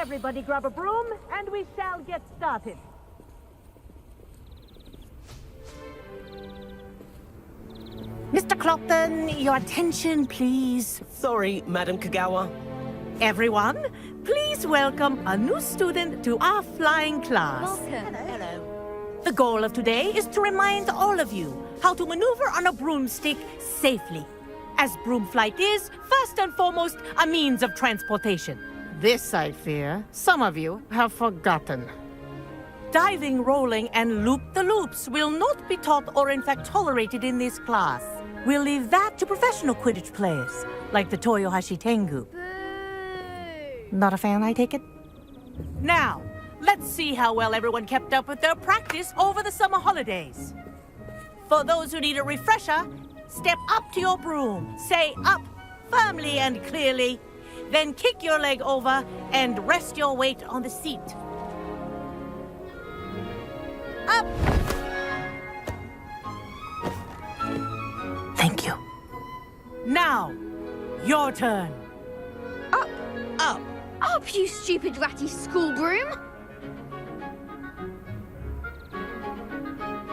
Everybody grab a broom, and we shall get started. Mr. Clopton, your attention, please. Sorry, Madam Kagawa. Everyone, please welcome a new student to our flying class. Welcome. Hello. The goal of today is to remind all of you how to maneuver on a broomstick safely, as broom flight is, first and foremost, a means of transportation. This, I fear, some of you have forgotten. Diving, rolling, and loop-the-loops will not be taught or in fact tolerated in this class. We'll leave that to professional Quidditch players, like the Toyohashi Tengu. Boo! Not a fan, I take it? Now, let's see how well everyone kept up with their practice over the summer holidays. For those who need a refresher, step up to your broom, say up firmly and clearly, then kick your leg over and rest your weight on the seat. Up! Thank you. Now, your turn. Up! Up. Up, you stupid ratty school broom!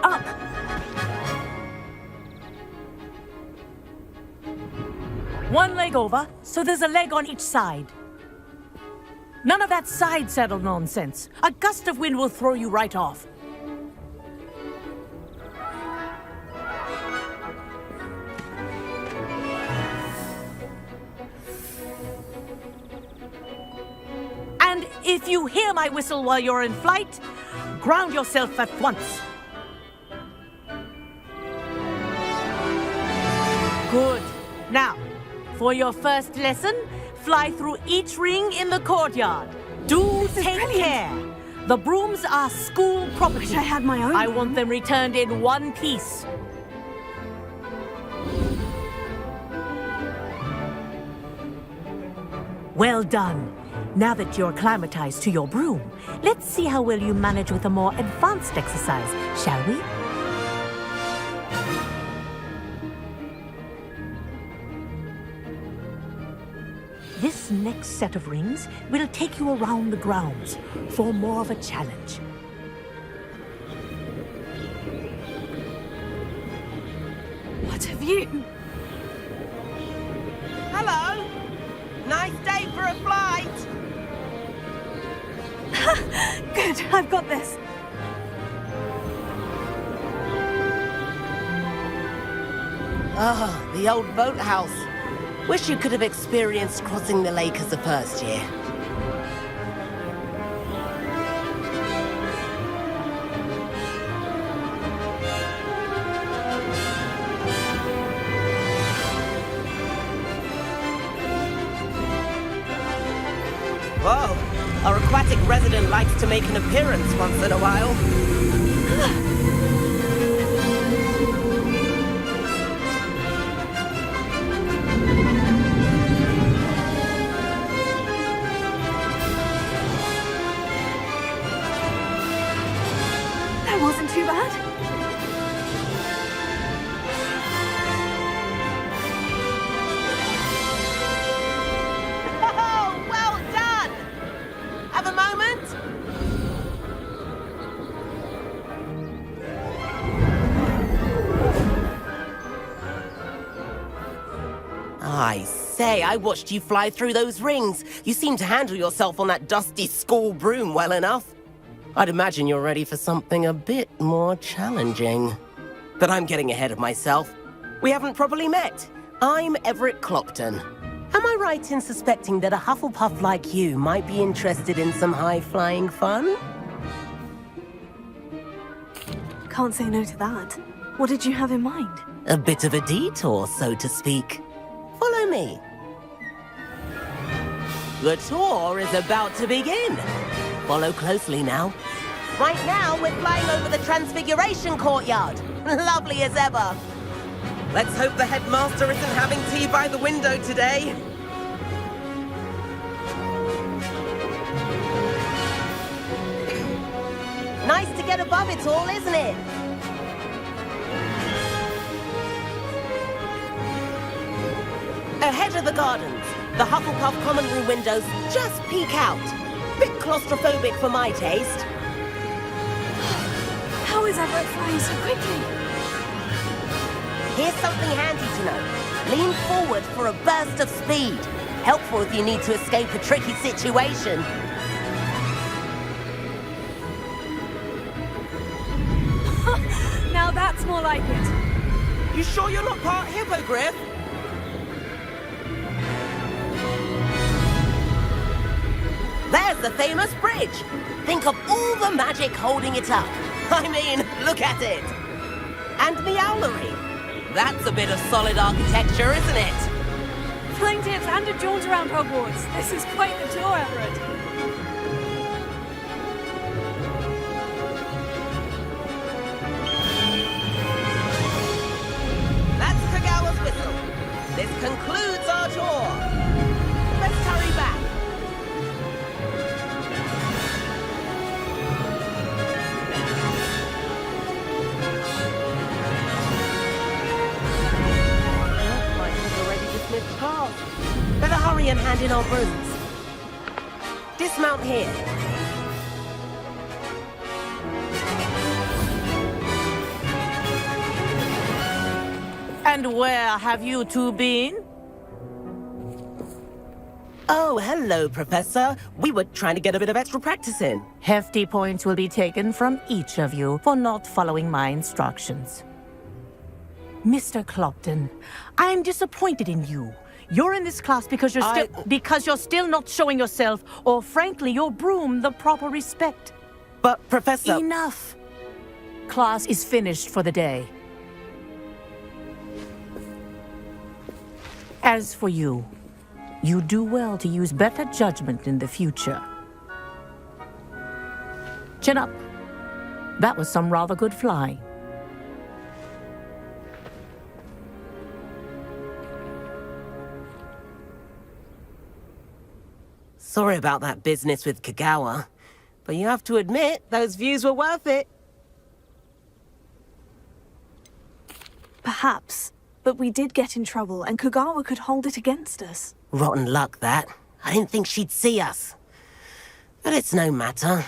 Up! One leg over, so there's a leg on each side. None of that side saddle nonsense. A gust of wind will throw you right off. And if you hear my whistle while you're in flight, ground yourself at once. Good. Now, for your first lesson, fly through each ring in the courtyard. Do take care. The brooms are school property. Wish I had my own. I want them returned in one piece. Well done. Now that you're acclimatized to your broom, let's see how well you manage with a more advanced exercise, shall we? This next set of rings will take you around the grounds for more of a challenge. What have you? Hello. Nice day for a flight. Good, I've got this. Ah, the old boathouse. Wish you could have experienced crossing the lake as a first year. Whoa, our aquatic resident likes to make an appearance once in a while. That wasn't too bad. Oh, well done! Have a moment? I say, I watched you fly through those rings. You seem to handle yourself on that dusty school broom well enough. I'd imagine you're ready for something a bit more challenging. But I'm getting ahead of myself. We haven't properly met. I'm Everett Clopton. Am I right in suspecting that a Hufflepuff like you might be interested in some high-flying fun? Can't say no to that. What did you have in mind? A bit of a detour, so to speak. Follow me. The tour is about to begin. Follow closely now. Right now, we're flying over the Transfiguration Courtyard. Lovely as ever. Let's hope the headmaster isn't having tea by the window today. Nice to get above it all, isn't it? Ahead of the gardens, the Hufflepuff common room windows just peek out. Bit claustrophobic for my taste. How is Everett flying so quickly? Here's something handy to know. Lean forward for a burst of speed. Helpful if you need to escape a tricky situation. Now that's more like it. You sure you're not part hippogriff? There's the famous bridge. Think of all the magic holding it up. I mean, look at it. And the owlery. That's a bit of solid architecture, isn't it? Flying tips and a jaunt around Hogwarts. This is quite the tour, Everett. That's Kagawa's whistle. This concludes our tour. Let's hurry back. Might have already dismissed class. Better hurry and hand in our brooms. Dismount here. And where have you two been? Oh, hello, Professor. We were trying to get a bit of extra practice in. Hefty points will be taken from each of you for not following my instructions. Mr. Clopton, I'm disappointed in you. You're in this class because you're still not showing yourself, or frankly, your broom the proper respect. But, Professor... Enough. Class is finished for the day. As for you, you do well to use better judgment in the future. Chin up. That was some rather good flying. Sorry about that business with Kagawa, but you have to admit, those views were worth it. Perhaps. But we did get in trouble, and Kagawa could hold it against us. Rotten luck, that. I didn't think she'd see us. But it's no matter.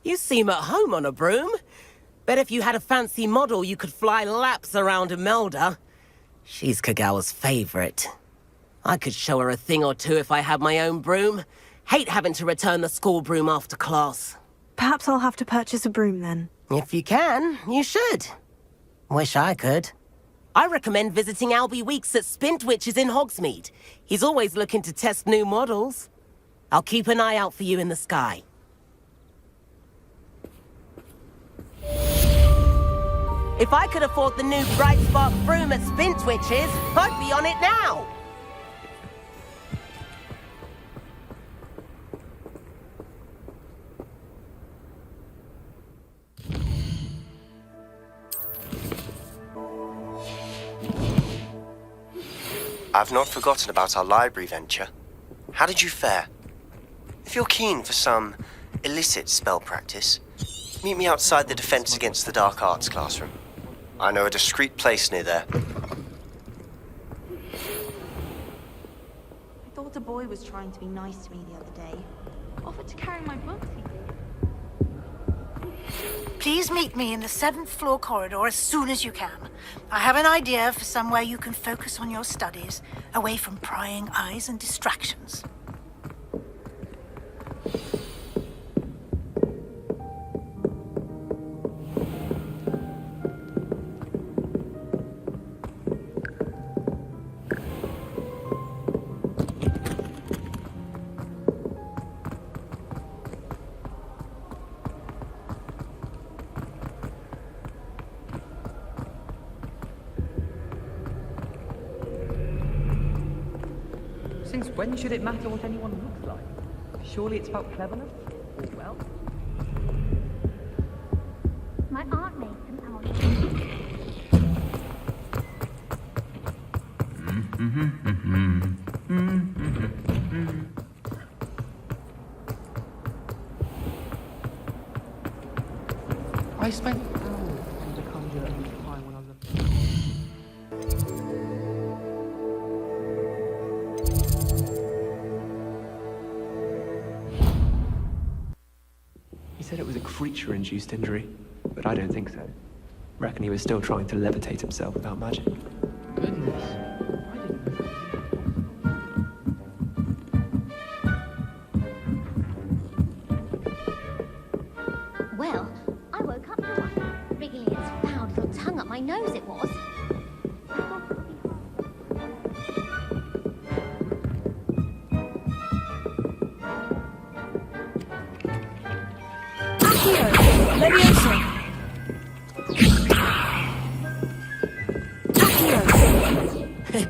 You seem at home on a broom. Bet if you had a fancy model, you could fly laps around Imelda. She's Kagawa's favorite. I could show her a thing or two if I had my own broom. Hate having to return the school broom after class. Perhaps I'll have to purchase a broom then. If you can, you should. Wish I could. I recommend visiting Albie Weeks at Spintwitches in Hogsmeade. He's always looking to test new models. I'll keep an eye out for you in the sky. If I could afford the new Bright Spark broom at Spintwitches, I'd be on it now! I've not forgotten about our library venture. How did you fare? If you're keen for some illicit spell practice, meet me outside the Defense Against the Dark Arts classroom. I know a discreet place near there. I thought a boy was trying to be nice to me the other day. Offered to carry my books, he did. Please meet me in the 7th floor corridor as soon as you can. I have an idea for somewhere you can focus on your studies, away from prying eyes and distractions. Since when should it matter what anyone looks like? Surely it's about cleverness or wealth? My aunt made them out. I spent hours trying to conjure a time when I was creature-induced injury, but I don't think so. Reckon he was still trying to levitate himself without magic. Goodness. I didn't know. Well, I woke up to one. Wriggling its foul little tongue up my nose, it was.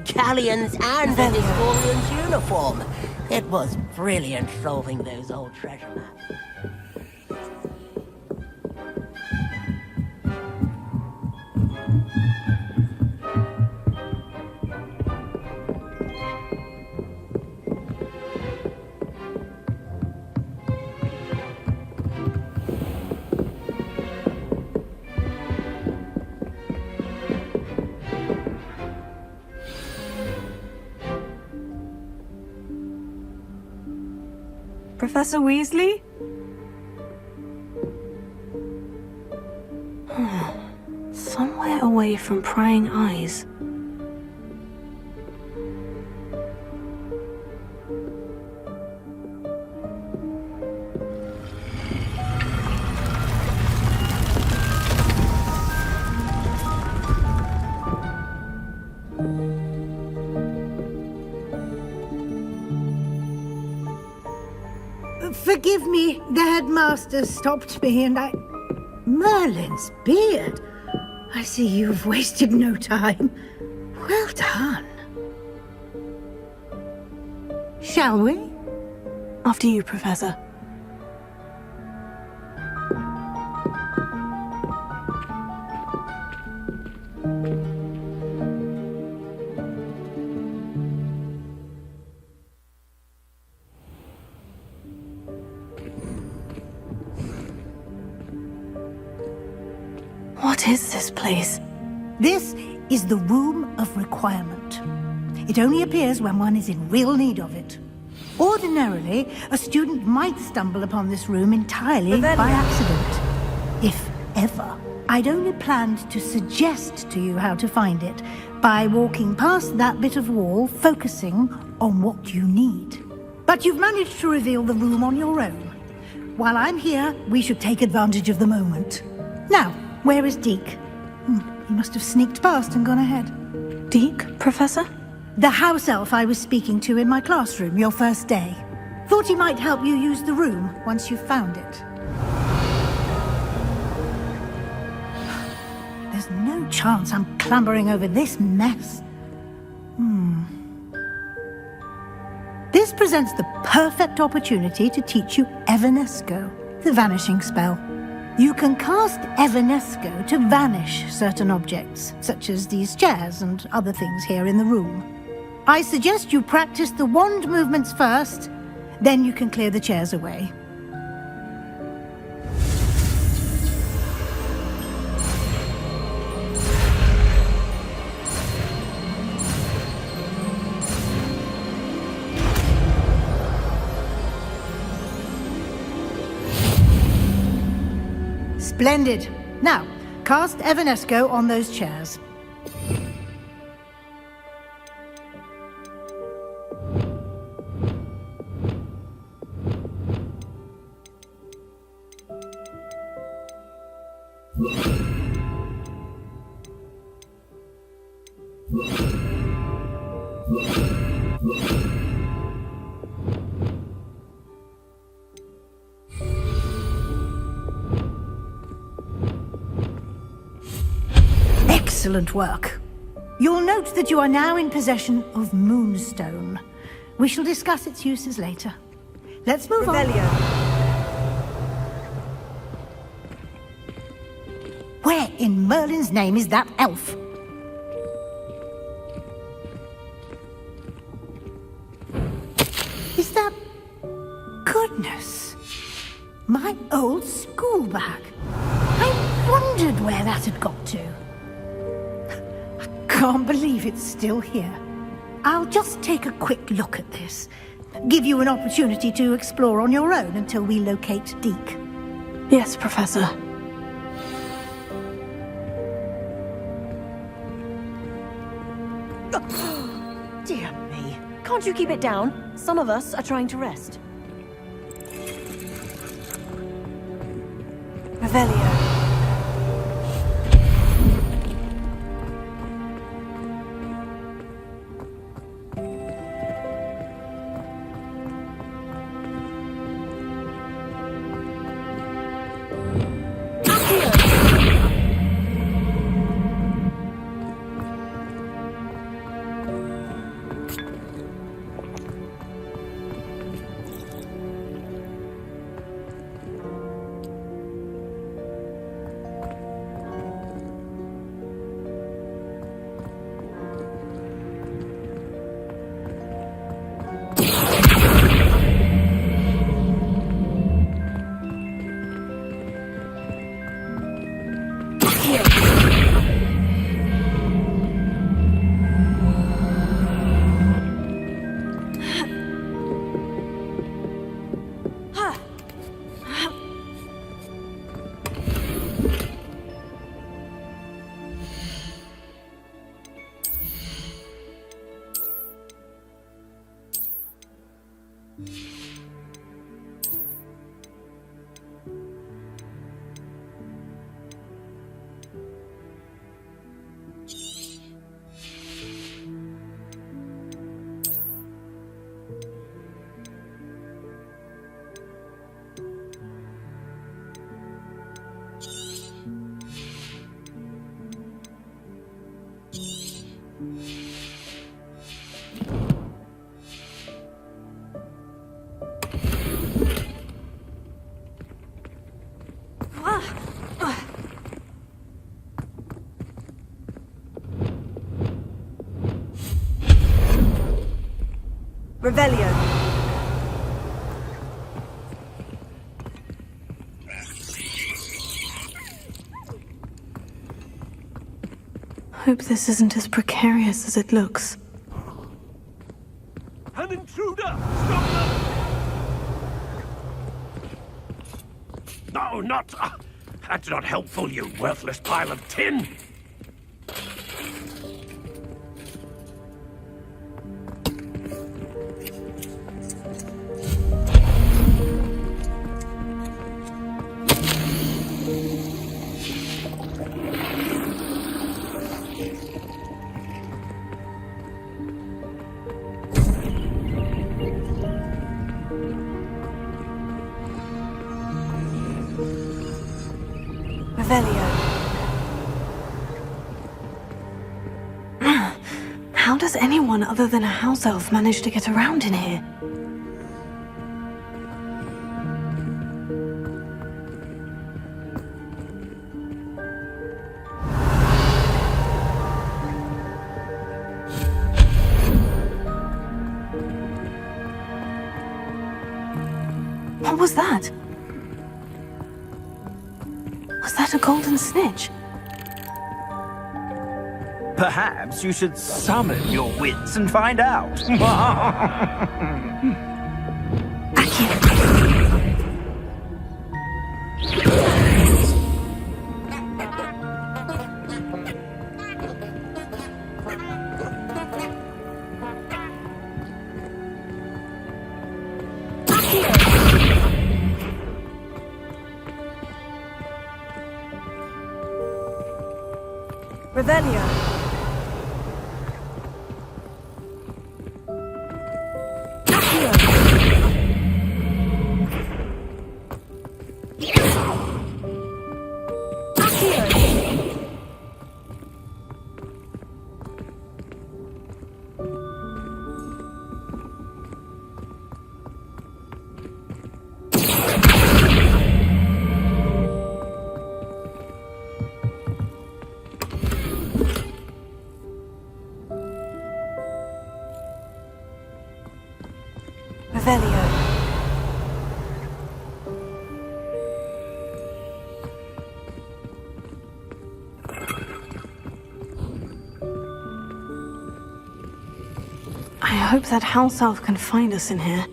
Galleons and the historian's uniform. It was brilliant solving those old treasure maps. Professor Weasley? Somewhere away from prying eyes. Forgive me, the headmaster stopped me and I... Merlin's beard! I see you've wasted no time. Well done. Shall we? After you, Professor. What is this place? This is the Room of Requirement. It only appears when one is in real need of it. Ordinarily, a student might stumble upon this room entirely by accident. If ever. I'd only planned to suggest to you how to find it by walking past that bit of wall, focusing on what you need. But you've managed to reveal the room on your own. While I'm here, we should take advantage of the moment. Now, where is Deke? He must have sneaked past and gone ahead. Deke, Professor? The house elf I was speaking to in my classroom your first day. Thought he might help you use the room once you've found it. There's no chance I'm clambering over this mess. This presents the perfect opportunity to teach you Evanesco, the vanishing spell. You can cast Evanesco to vanish certain objects, such as these chairs and other things here in the room. I suggest you practice the wand movements first, then you can clear the chairs away. Splendid. Now, cast Evanesco on those chairs. Excellent work. You'll note that you are now in possession of Moonstone. We shall discuss its uses later. Let's move on. Where in Merlin's name is that elf? Is that... Goodness! My old school bag. I wondered where that had got to. Can't believe it's still here. I'll just take a quick look at this. Give you an opportunity to explore on your own until we locate Deke. Yes, Professor. Dear me. Can't you keep it down? Some of us are trying to rest. Revelio. Revelio. Hope this isn't as precarious as it looks. An intruder! Stop them! No, not... that's not helpful, you worthless pile of tin! How does anyone other than a house elf manage to get around in here? What was that? Was that a golden snitch? Perhaps you should summon your wits and find out. Revelio. Revelio. I hope that house elf can find us in here.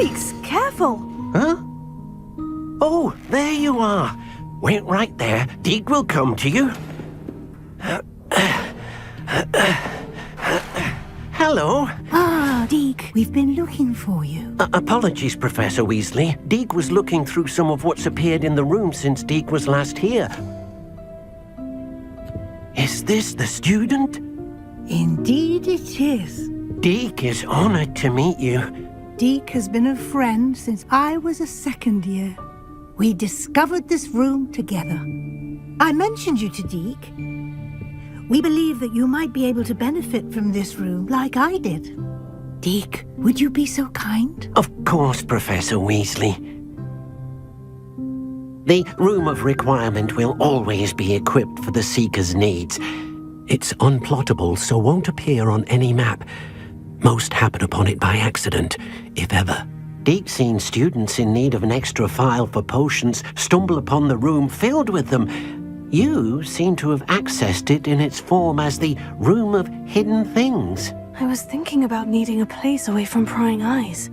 Yikes! Careful! Huh? Oh, there you are. Wait right there. Deke will come to you. Hello. Ah, Deke, we've been looking for you. Apologies, Professor Weasley. Deke was looking through some of what's appeared in the room since Deke was last here. Is this the student? Indeed it is. Deke is honored to meet you. Deke has been a friend since I was a second year. We discovered this room together. I mentioned you to Deke. We believe that you might be able to benefit from this room like I did. Deke, would you be so kind? Of course, Professor Weasley. The Room of Requirement will always be equipped for the Seeker's needs. It's unplottable, so won't appear on any map. Most happen upon it by accident, if ever. Deke's seen students in need of an extra file for potions stumble upon the room filled with them. You seem to have accessed it in its form as the Room of Hidden Things. I was thinking about needing a place away from prying eyes.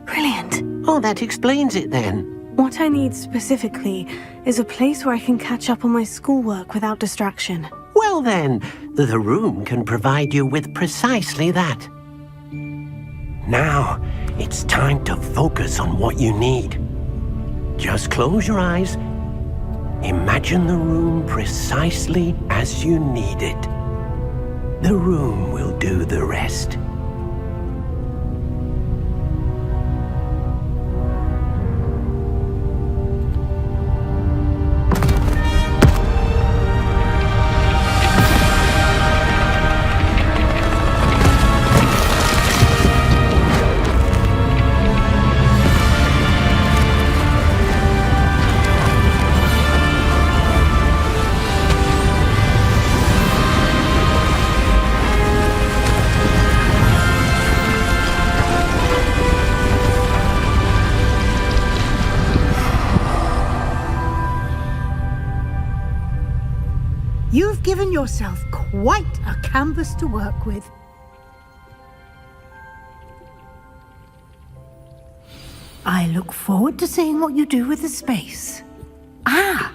Brilliant. Oh, that explains it then. What I need specifically is a place where I can catch up on my schoolwork without distraction. Well then, the room can provide you with precisely that. Now, it's time to focus on what you need. Just close your eyes. Imagine the room precisely as you need it. The room will do the rest. You've given yourself quite a canvas to work with. I look forward to seeing what you do with the space. Ah,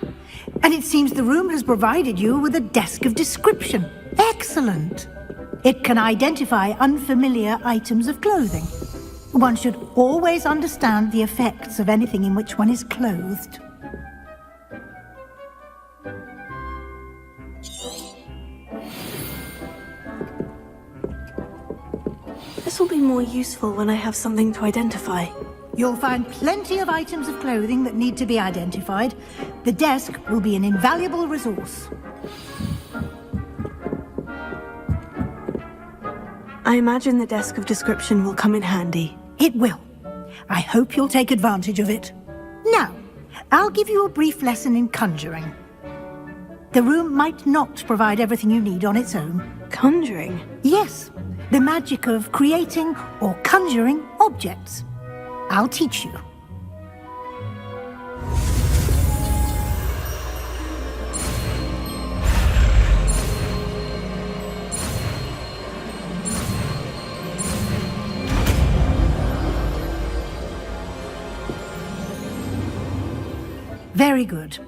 and it seems the room has provided you with a desk of description. Excellent. It can identify unfamiliar items of clothing. One should always understand the effects of anything in which one is clothed. This will be more useful when I have something to identify. You'll find plenty of items of clothing that need to be identified. The desk will be an invaluable resource. I imagine the desk of description will come in handy. It will. I hope you'll take advantage of it. Now, I'll give you a brief lesson in conjuring. The room might not provide everything you need on its own. Conjuring? Yes, the magic of creating or conjuring objects. I'll teach you. Very good.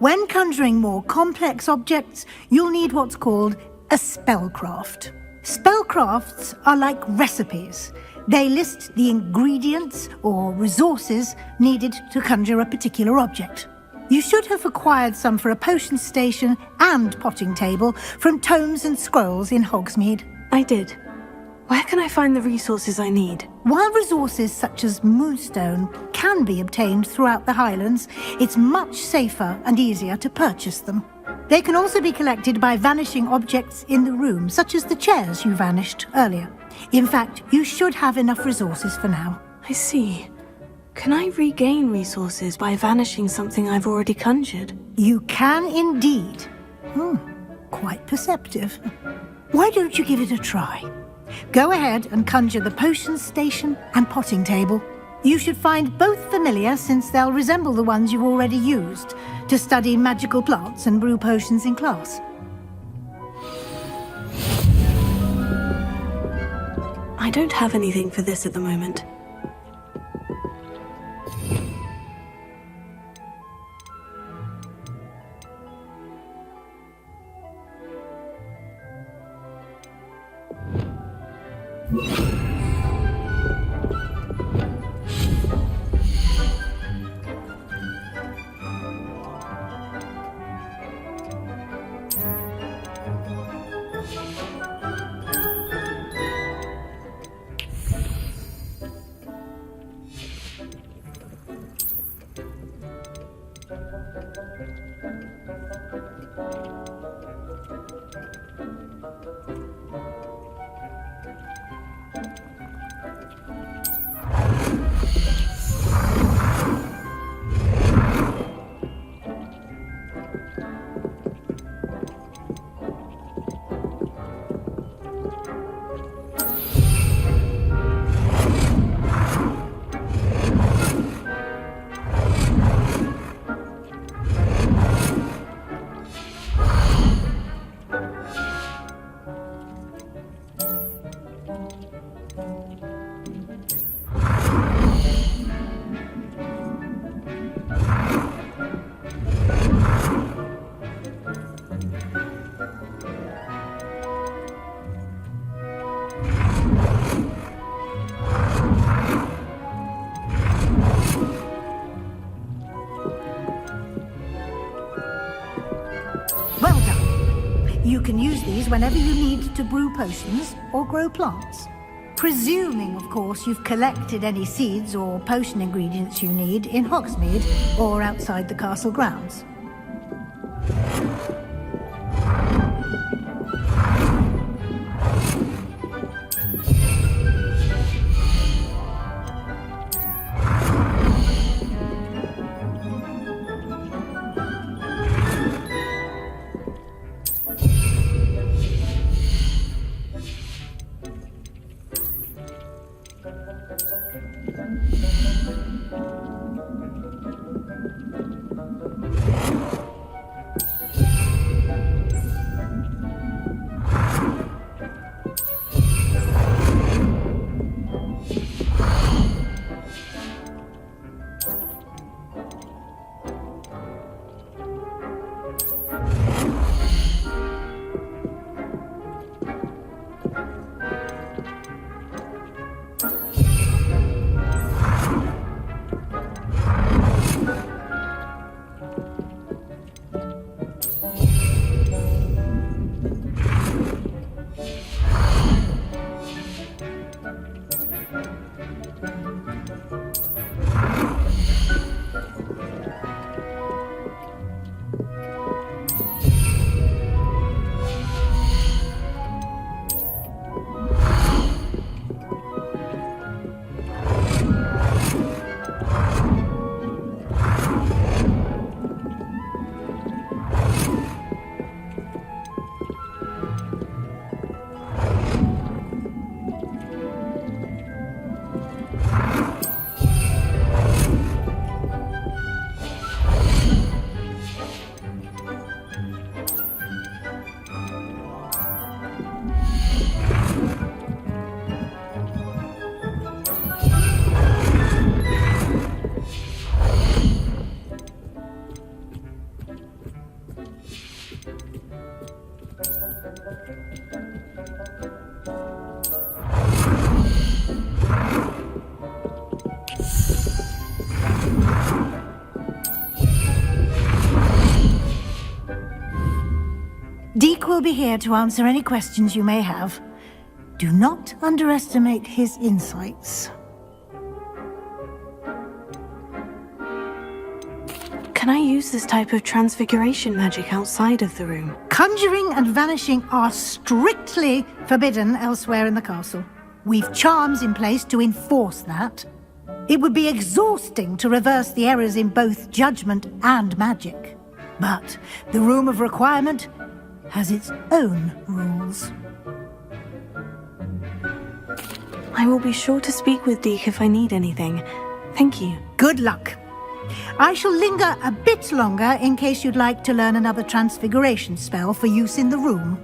When conjuring more complex objects, you'll need what's called a spellcraft. Spellcrafts are like recipes. They list the ingredients or resources needed to conjure a particular object. You should have acquired some for a potion station and potting table from tomes and scrolls in Hogsmeade. I did. Where can I find the resources I need? While resources such as moonstone can be obtained throughout the Highlands, it's much safer and easier to purchase them. They can also be collected by vanishing objects in the room, such as the chairs you vanished earlier. In fact, you should have enough resources for now. I see. Can I regain resources by vanishing something I've already conjured? You can indeed. Quite perceptive. Why don't you give it a try? Go ahead and conjure the potion station and potting table. You should find both familiar, since they'll resemble the ones you've already used to study magical plants and brew potions in class. I don't have anything for this at the moment. Well done. You can use these whenever you need to brew potions or grow plants. Presuming, of course, you've collected any seeds or potion ingredients you need in Hogsmeade or outside the castle grounds. Deke will be here to answer any questions you may have. Do not underestimate his insights. Can I use this type of transfiguration magic outside of the room? Conjuring and vanishing are strictly forbidden elsewhere in the castle. We've charms in place to enforce that. It would be exhausting to reverse the errors in both judgment and magic. But the Room of Requirement has its own rules. I will be sure to speak with Deke if I need anything. Thank you. Good luck. I shall linger a bit longer in case you'd like to learn another transfiguration spell for use in the room.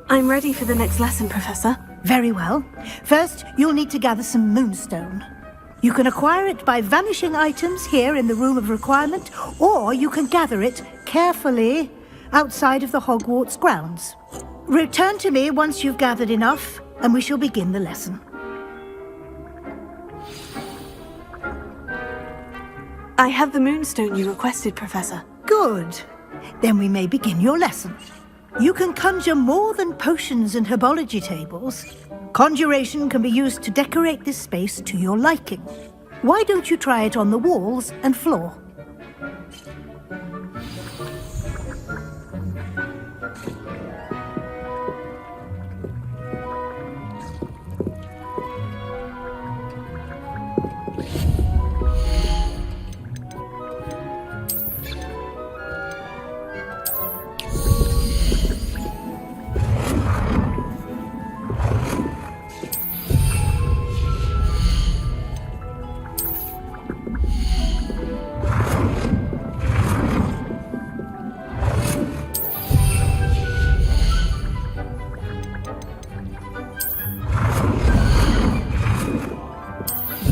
I'm ready for the next lesson, Professor. Very well. First, you'll need to gather some moonstone. You can acquire it by vanishing items here in the Room of Requirement, or you can gather it carefully outside of the Hogwarts grounds. Return to me once you've gathered enough, and we shall begin the lesson. I have the moonstone you requested, Professor. Good. Then we may begin your lesson. You can conjure more than potions and herbology tables. Conjuration can be used to decorate this space to your liking. Why don't you try it on the walls and floor?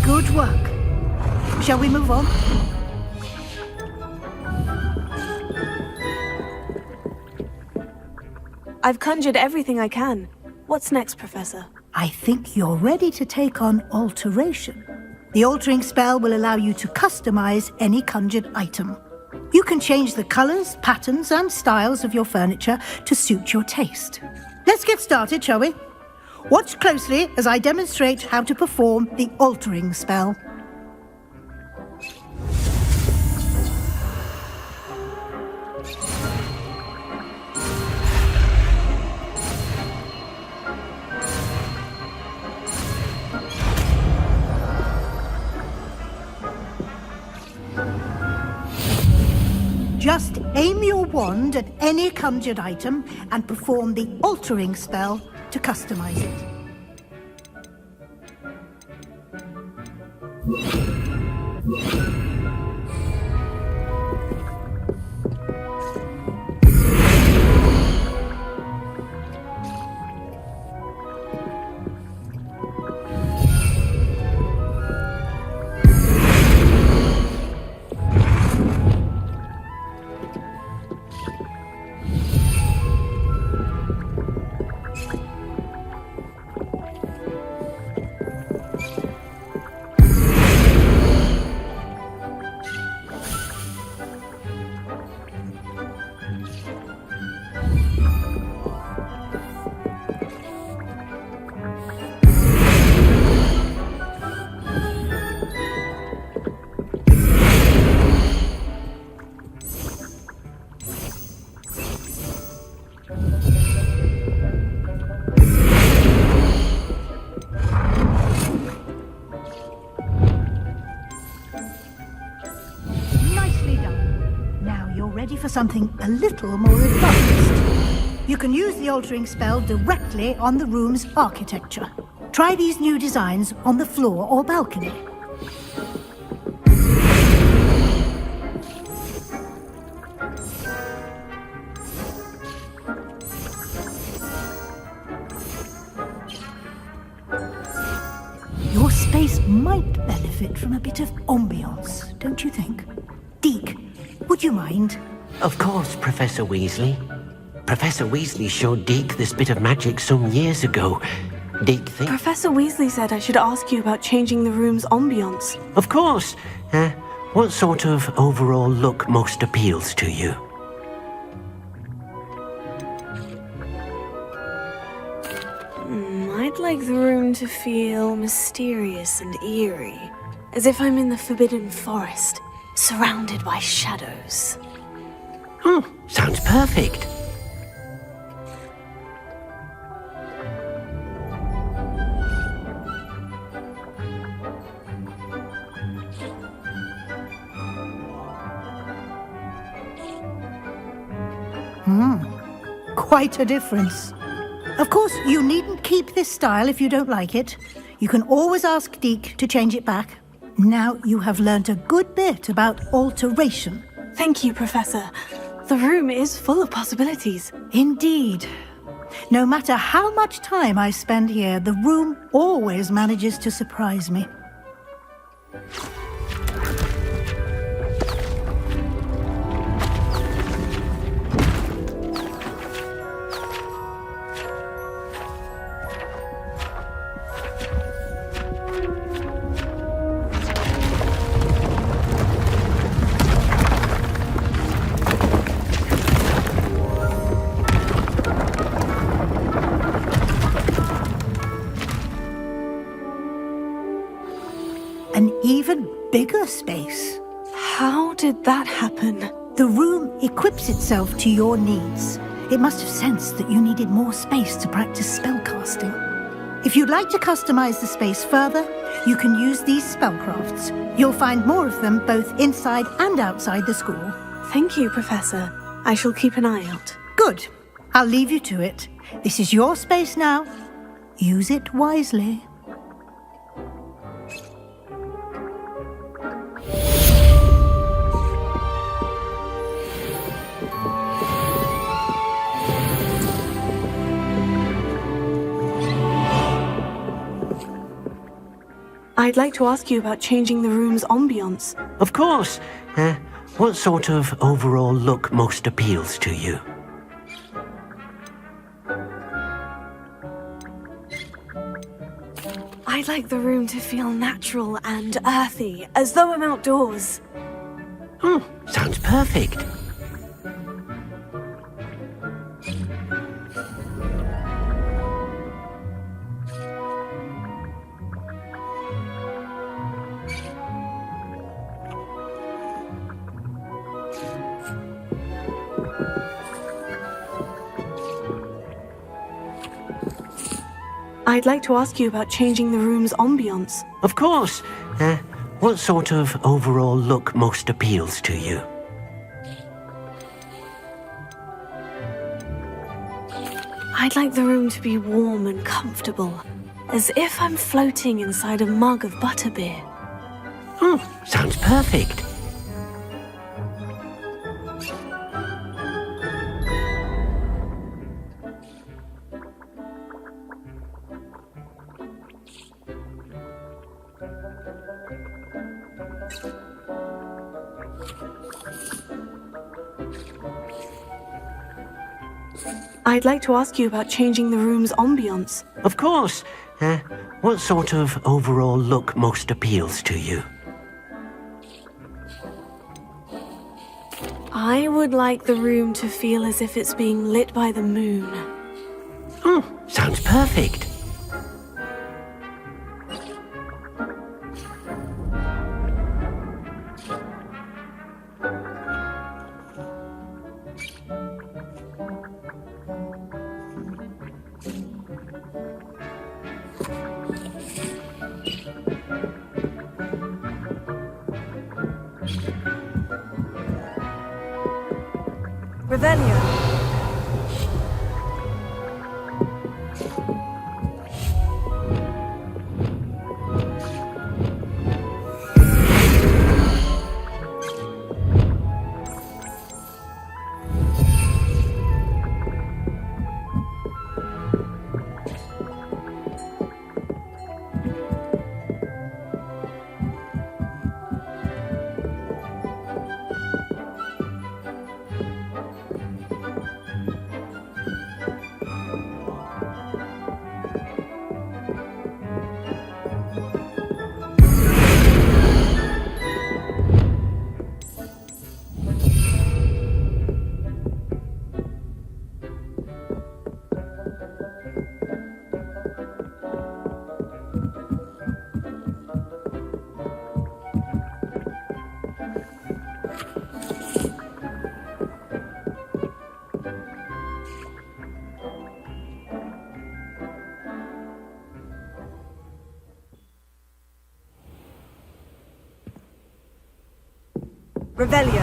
Good work. Shall we move on? I've conjured everything I can. What's next, Professor? I think you're ready to take on alteration. The altering spell will allow you to customize any conjured item. You can change the colors, patterns, and styles of your furniture to suit your taste. Let's get started, shall we? Watch closely as I demonstrate how to perform the altering spell. Just aim your wand at any conjured item and perform the altering spell to customize it. Ready for something a little more advanced. You can use the altering spell directly on the room's architecture. Try these new designs on the floor or balcony. Your space might benefit from a bit of ambiance, don't you think? Deke, would you mind? Of course, Professor Weasley. Professor Weasley showed Deke this bit of magic some years ago. Deke thinks... Professor Weasley said I should ask you about changing the room's ambiance. Of course. What sort of overall look most appeals to you? I'd like the room to feel mysterious and eerie, as if I'm in the Forbidden Forest, surrounded by shadows. Sounds perfect. Quite a difference. Of course, you needn't keep this style if you don't like it. You can always ask Deke to change it back. Now you have learnt a good bit about alteration. Thank you, Professor. The room is full of possibilities. Indeed. No matter how much time I spend here, the room always manages to surprise me. An even bigger space. How did that happen? The room equips itself to your needs. It must have sensed that you needed more space to practice spellcasting. If you'd like to customize the space further, you can use these spellcrafts. You'll find more of them both inside and outside the school. Thank you, Professor. I shall keep an eye out. Good. I'll leave you to it. This is your space now. Use it wisely. I'd like to ask you about changing the room's ambience. Of course. What sort of overall look most appeals to you? I'd like the room to feel natural and earthy, as though I'm outdoors. Sounds perfect. I'd like to ask you about changing the room's ambience. Of course. What sort of overall look most appeals to you? I'd like the room to be warm and comfortable, as if I'm floating inside a mug of butterbeer. Sounds perfect. I'd like to ask you about changing the room's ambience. Of course. What sort of overall look most appeals to you? I would like the room to feel as if it's being lit by the moon. Sounds perfect. Revelio. Revelio.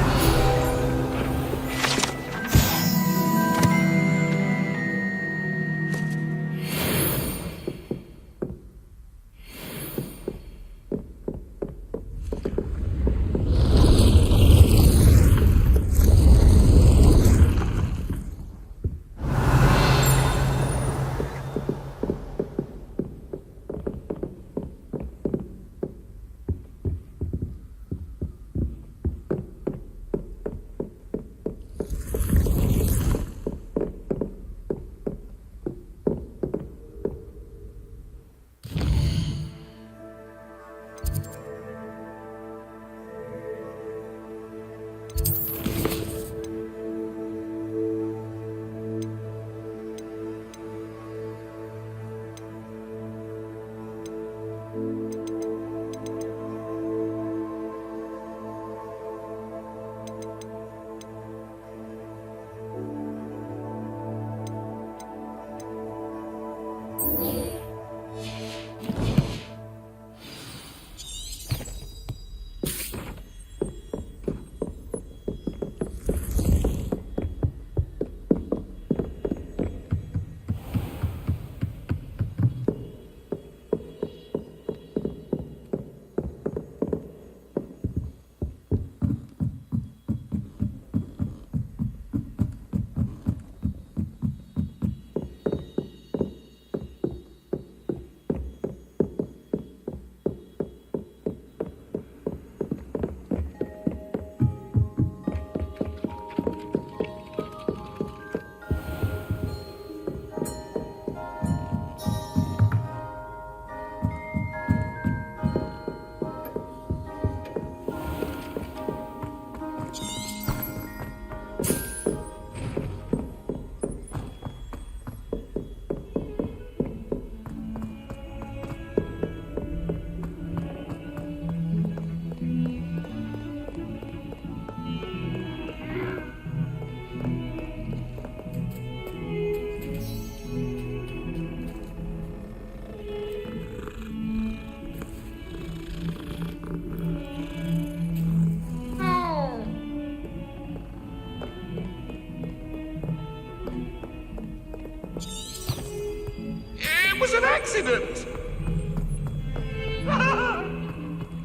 was an accident!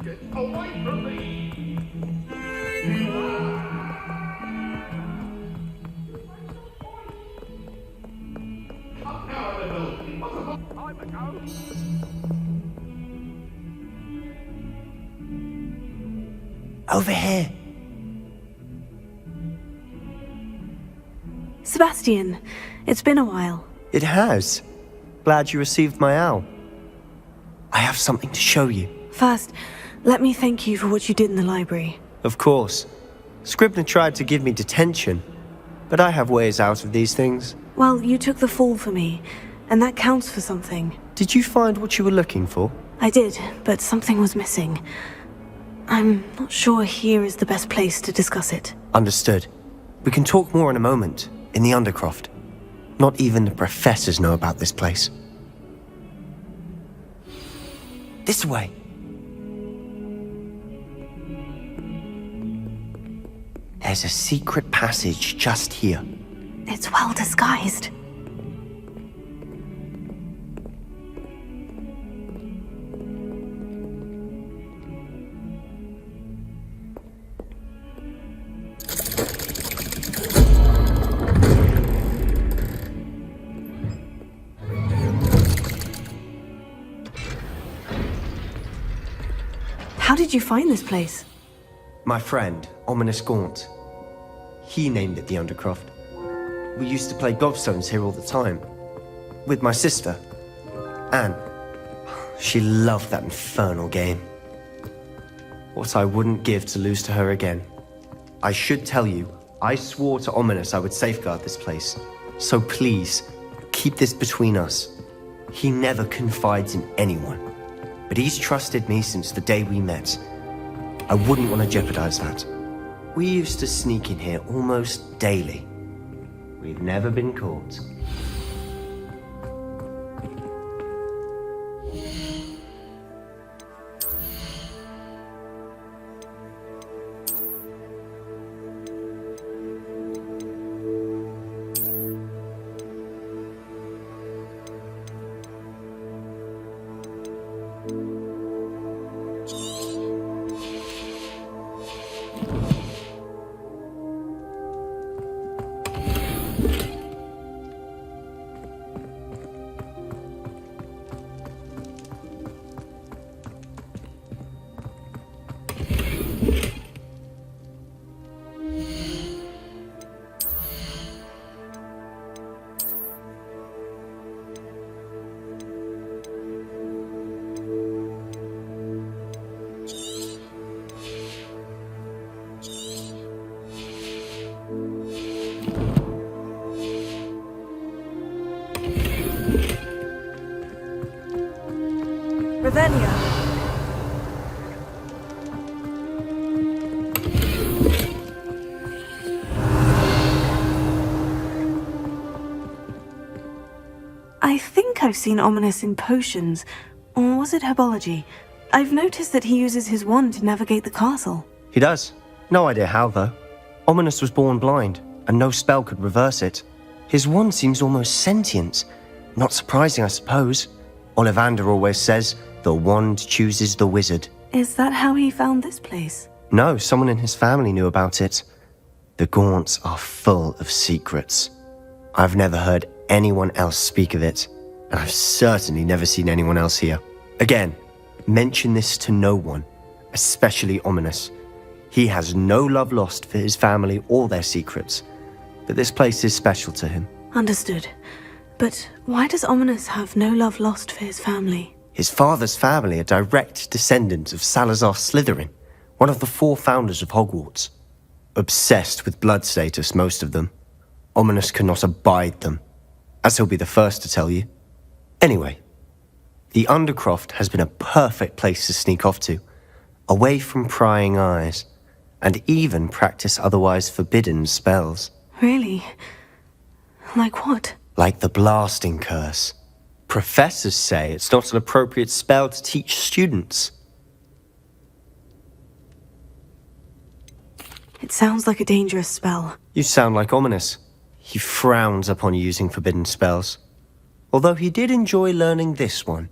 Get away from me! Over here. Sebastian, it's been a while. It has. Glad you received my owl. I have something to show you. First, let me thank you for what you did in the library. Of course. Scribner tried to give me detention, but I have ways out of these things. Well, you took the fall for me, and that counts for something. Did you find what you were looking for? I did, but something was missing. I'm not sure here is the best place to discuss it. Understood. We can talk more in a moment, in the Undercroft. Not even the professors know about this place. This way. There's a secret passage just here. It's well disguised. How did you find this place? My friend, Ominous Gaunt. He named it the Undercroft. We used to play gobstones here all the time. With my sister, Anne. She loved that infernal game. What I wouldn't give to lose to her again. I should tell you, I swore to Ominous I would safeguard this place. So please, keep this between us. He never confides in anyone. But he's trusted me since the day we met. I wouldn't want to jeopardize that. We used to sneak in here almost daily. We've never been caught. Ravenia. I think I've seen Ominous in potions, or was it herbology? I've noticed that he uses his wand to navigate the castle. He does. No idea how, though. Ominous was born blind, and no spell could reverse it. His wand seems almost sentient. Not surprising, I suppose. Ollivander always says, the wand chooses the wizard. Is that how he found this place? No, someone in his family knew about it. The Gaunts are full of secrets. I've never heard anyone else speak of it, and I've certainly never seen anyone else here. Again, mention this to no one, especially Ominous. He has no love lost for his family or their secrets, but this place is special to him. Understood. But why does Ominous have no love lost for his family? His father's family are direct descendants of Salazar Slytherin, one of the 4 founders of Hogwarts. Obsessed with blood status, most of them. Ominous cannot abide them, as he'll be the first to tell you. Anyway, the Undercroft has been a perfect place to sneak off to, away from prying eyes, and even practice otherwise forbidden spells. Really? Like what? Like the blasting curse. Professors say it's not an appropriate spell to teach students. It sounds like a dangerous spell. You sound like Ominous. He frowns upon using forbidden spells. although he did enjoy learning this one.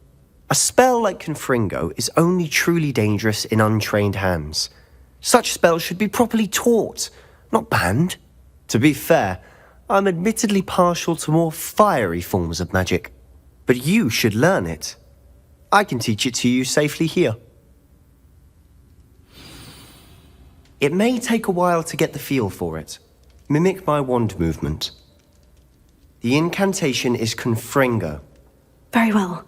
A spell like Confringo is only truly dangerous in untrained hands. Such spells should be properly taught, not banned. To be fair, I'm admittedly partial to more fiery forms of magic, but you should learn it. I can teach it to you safely here. It may take a while to get the feel for it. Mimic my wand movement. The incantation is Confringo. Very well.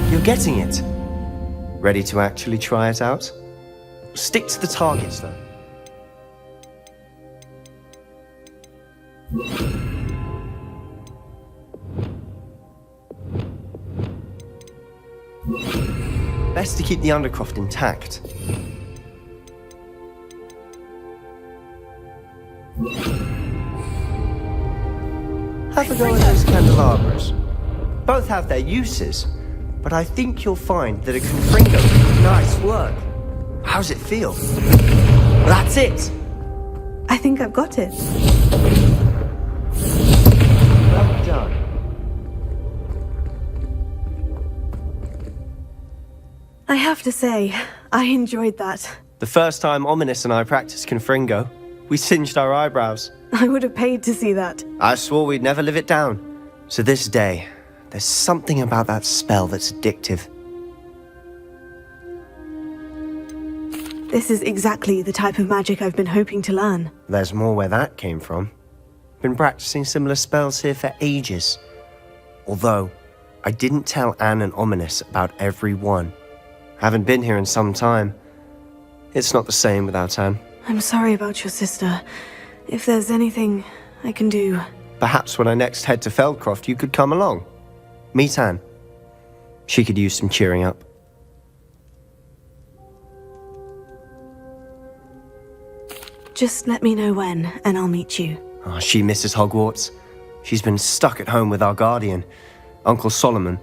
You're getting it. Ready to actually try it out? Stick to the targets, though. Best to keep the undercroft intact. Have a go at those candelabras. Both have their uses, but I think you'll find that a Confringo... Nice work. How's it feel? That's it! I think I've got it. Well done. I have to say, I enjoyed that. The first time Ominous and I practiced Confringo, we singed our eyebrows. I would have paid to see that. I swore we'd never live it down. To this day, there's something about that spell that's addictive. This is exactly the type of magic I've been hoping to learn. There's more where that came from. Been practicing similar spells here for ages. Although, I didn't tell Anne and Ominous about every one. Haven't been here in some time. It's not the same without Anne. I'm sorry about your sister. If there's anything I can do... Perhaps when I next head to Feldcroft, you could come along. Meet Anne. She could use some cheering up. Just let me know when, and I'll meet you. Oh, she misses Hogwarts. She's been stuck at home with our guardian, Uncle Solomon.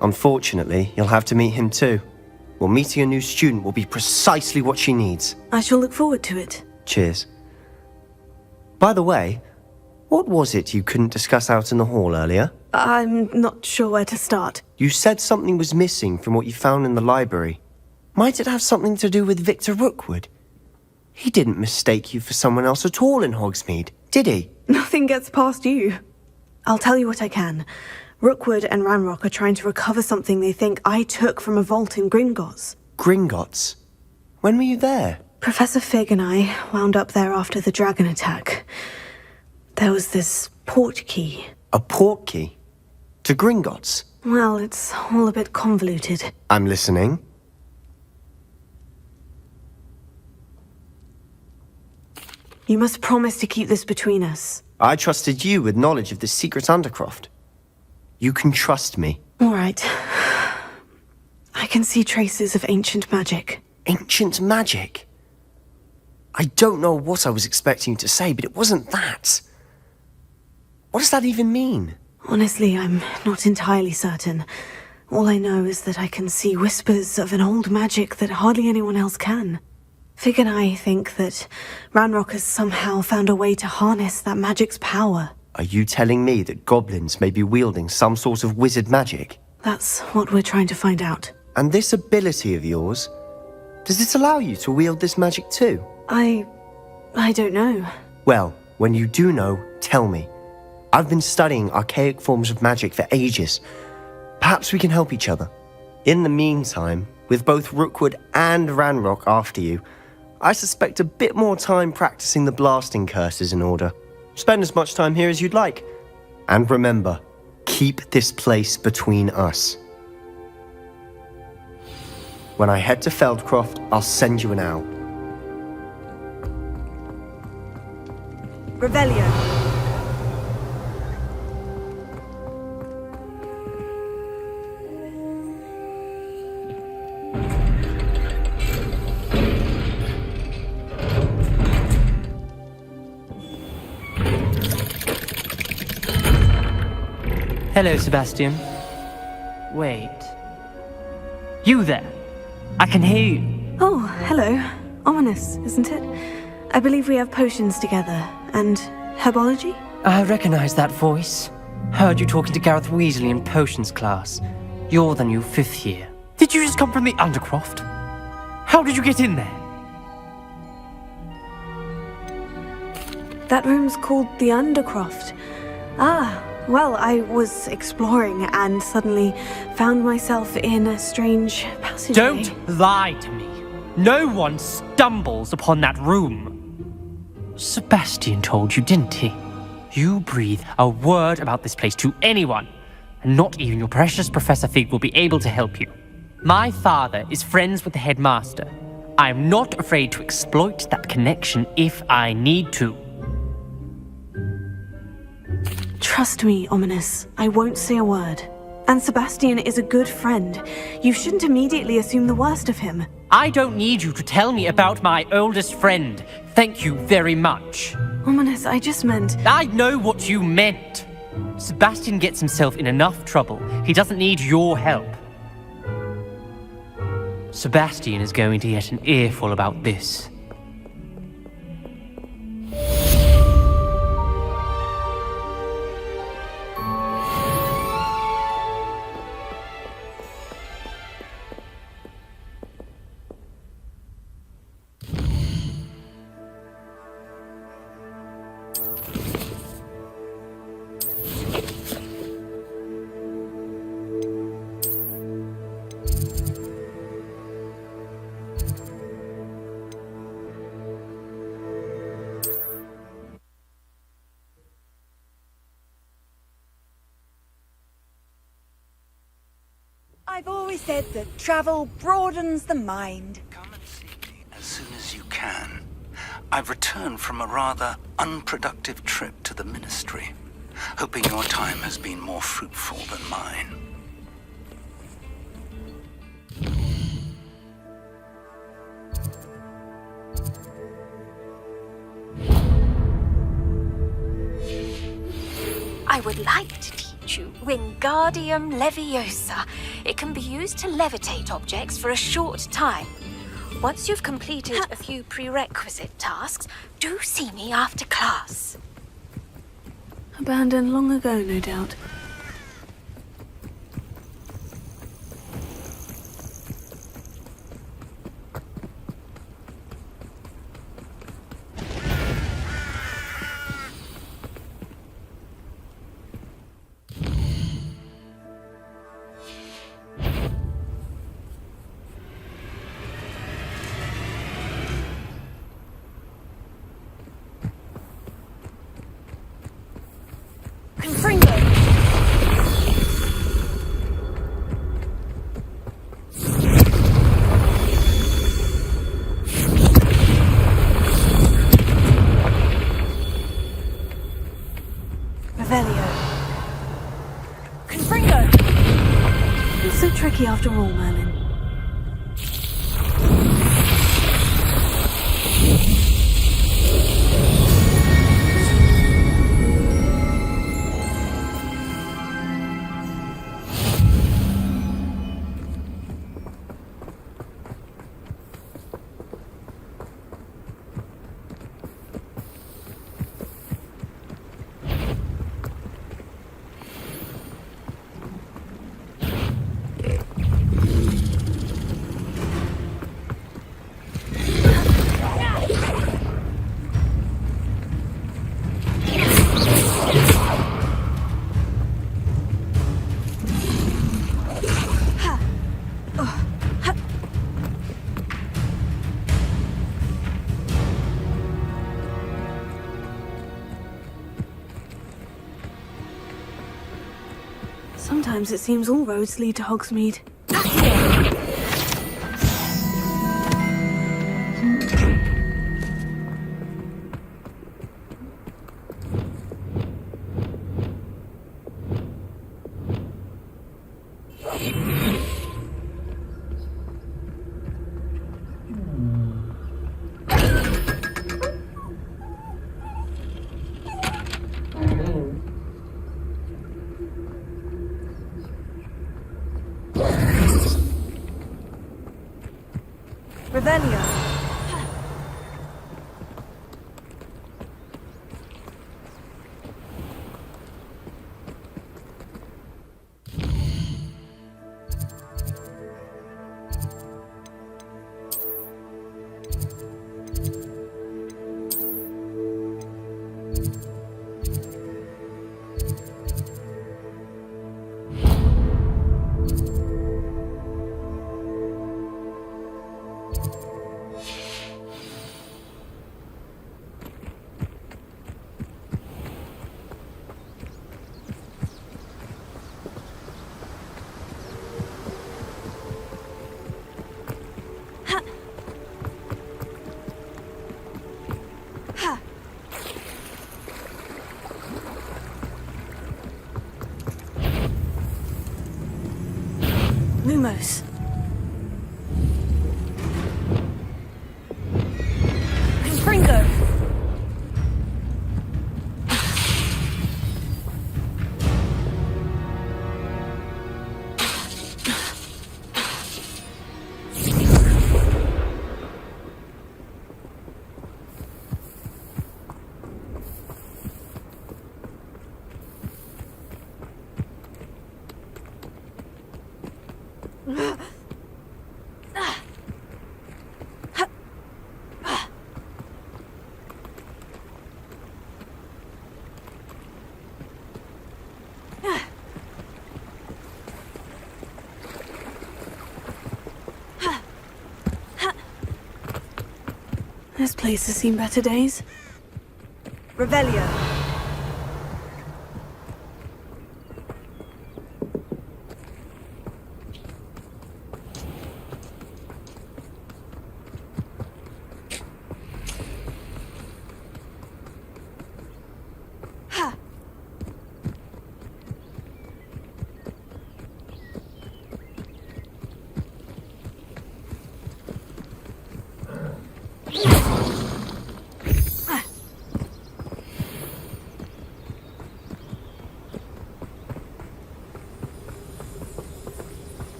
Unfortunately, you'll have to meet him too. Well, meeting a new student will be precisely what she needs. I shall look forward to it. Cheers. By the way, what was it you couldn't discuss out in the hall earlier? I'm not sure where to start. You said something was missing from what you found in the library. Might it have something to do with Victor Rookwood? He didn't mistake you for someone else at all in Hogsmeade, did he? Nothing gets past you. I'll tell you what I can. Rookwood and Ranrock are trying to recover something they think I took from a vault in Gringotts. Gringotts? When were you there? Professor Fig and I wound up there after the dragon attack. There was this port key. A port key? To Gringotts? Well, it's all a bit convoluted. I'm listening. You must promise to keep this between us. I trusted you with knowledge of this secret undercroft. You can trust me. All right. I can see traces of ancient magic. Ancient magic? I don't know what I was expecting you to say, but it wasn't that. What does that even mean? Honestly, I'm not entirely certain. All I know is that I can see whispers of an old magic that hardly anyone else can. Fig and I think that Ranrock has somehow found a way to harness that magic's power. Are you telling me that goblins may be wielding some sort of wizard magic? That's what we're trying to find out. And this ability of yours, does it allow you to wield this magic too? I don't know. Well, when you do know, tell me. I've been studying archaic forms of magic for ages. Perhaps we can help each other. In the meantime, with both Rookwood and Ranrock after you, I suspect a bit more time practicing the blasting curse is in order. Spend as much time here as you'd like. And remember, keep this place between us. When I head to Feldcroft, I'll send you an owl. Revelio. Hello, Sebastian. Wait. You there? I can hear you. Oh, hello. Ominous, isn't it? I believe we have potions together. And herbology? I recognize that voice. Heard you talking to Gareth Weasley in potions class. You're the new 5th year. Did you just come from the Undercroft? How did you get in there? That room's called the Undercroft. Ah, well, I was exploring and suddenly found myself in a strange passageway. Don't lie to me. No one stumbles upon that room. Sebastian told you, didn't he? You breathe a word about this place to anyone, and not even your precious Professor Fig will be able to help you. My father is friends with the headmaster. I am not afraid to exploit that connection if I need to. Trust me, Ominous. I won't say a word. And Sebastian is a good friend. You shouldn't immediately assume the worst of him. I don't need you to tell me about my oldest friend. Thank you very much. Ominous, I just meant... I know what you meant. Sebastian gets himself in enough trouble. He doesn't need your help. Sebastian is going to get an earful about this. I've always said that travel broadens the mind. Come and see me as soon as you can. I've returned from a rather unproductive trip to the Ministry, hoping your time has been more fruitful than mine. I would like to teach you Wingardium Leviosa. It can be used to levitate objects for a short time. Once you've completed a few prerequisite tasks, do see me after class. Abandoned long ago, no doubt. Tricky after all, Merlin. Sometimes it seems all roads lead to Hogsmeade. Revelio. Lumos. Confringo. This place has seen better days. Revelio.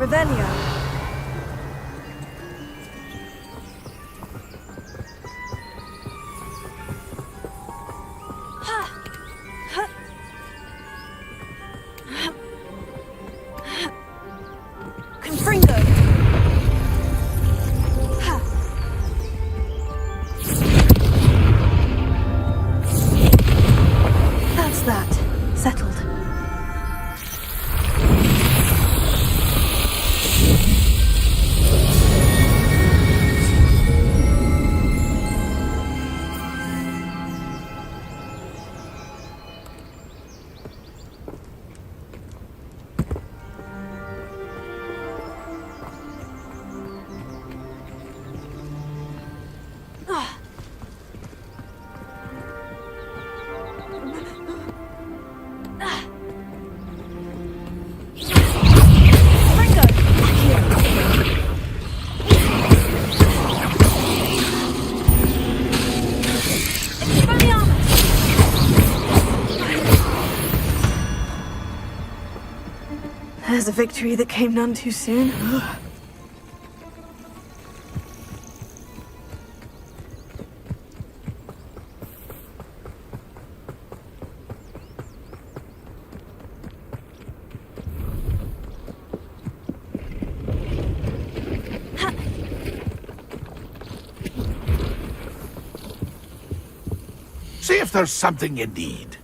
Revelio. Confringo. That's that. Settled. There's a victory that came none too soon. See if there's something you need.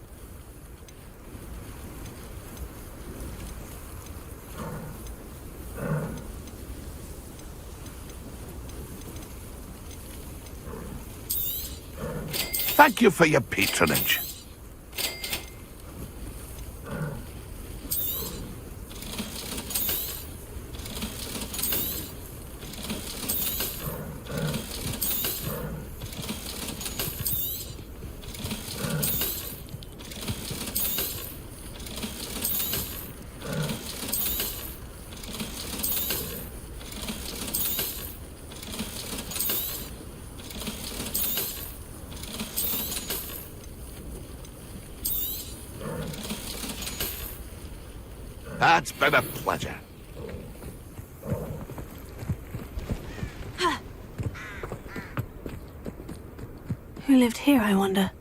Thank you for your patronage. That's been a pleasure. Who lived here, I wonder?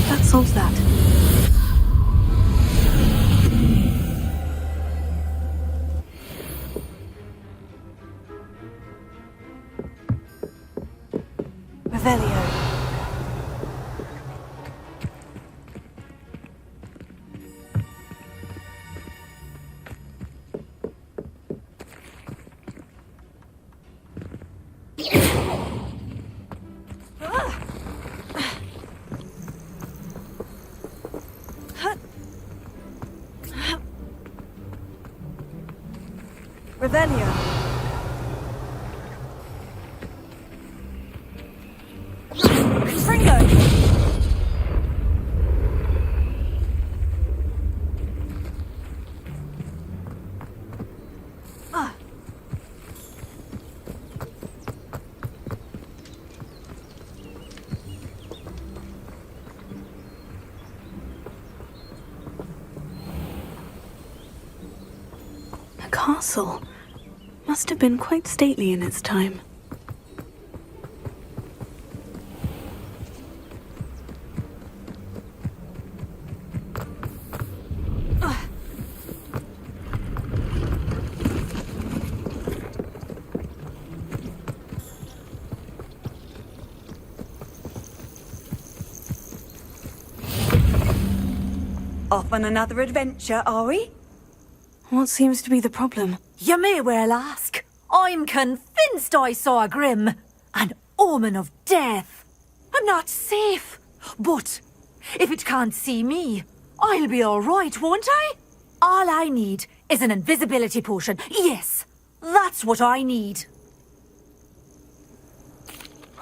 That solves that. Revelio. Revelio. Confringo. A castle. Must have been quite stately in its time. Off on another adventure, are we? What seems to be the problem? You may well ask. I'm convinced I saw a grim, an omen of death. I'm not safe, but if it can't see me, I'll be all right, won't I? All I need is an invisibility potion. Yes, that's what I need.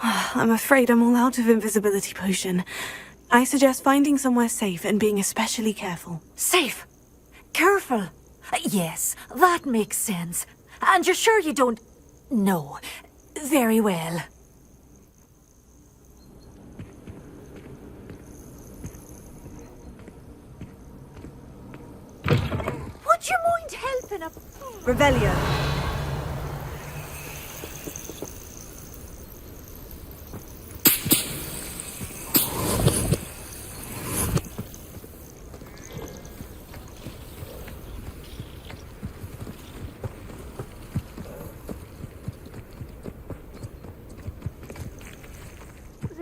I'm afraid I'm all out of invisibility potion. I suggest finding somewhere safe and being especially careful. Safe? Careful? Yes, that makes sense. And you're sure you don't... No. Very well. Would you mind helping a... Revelio.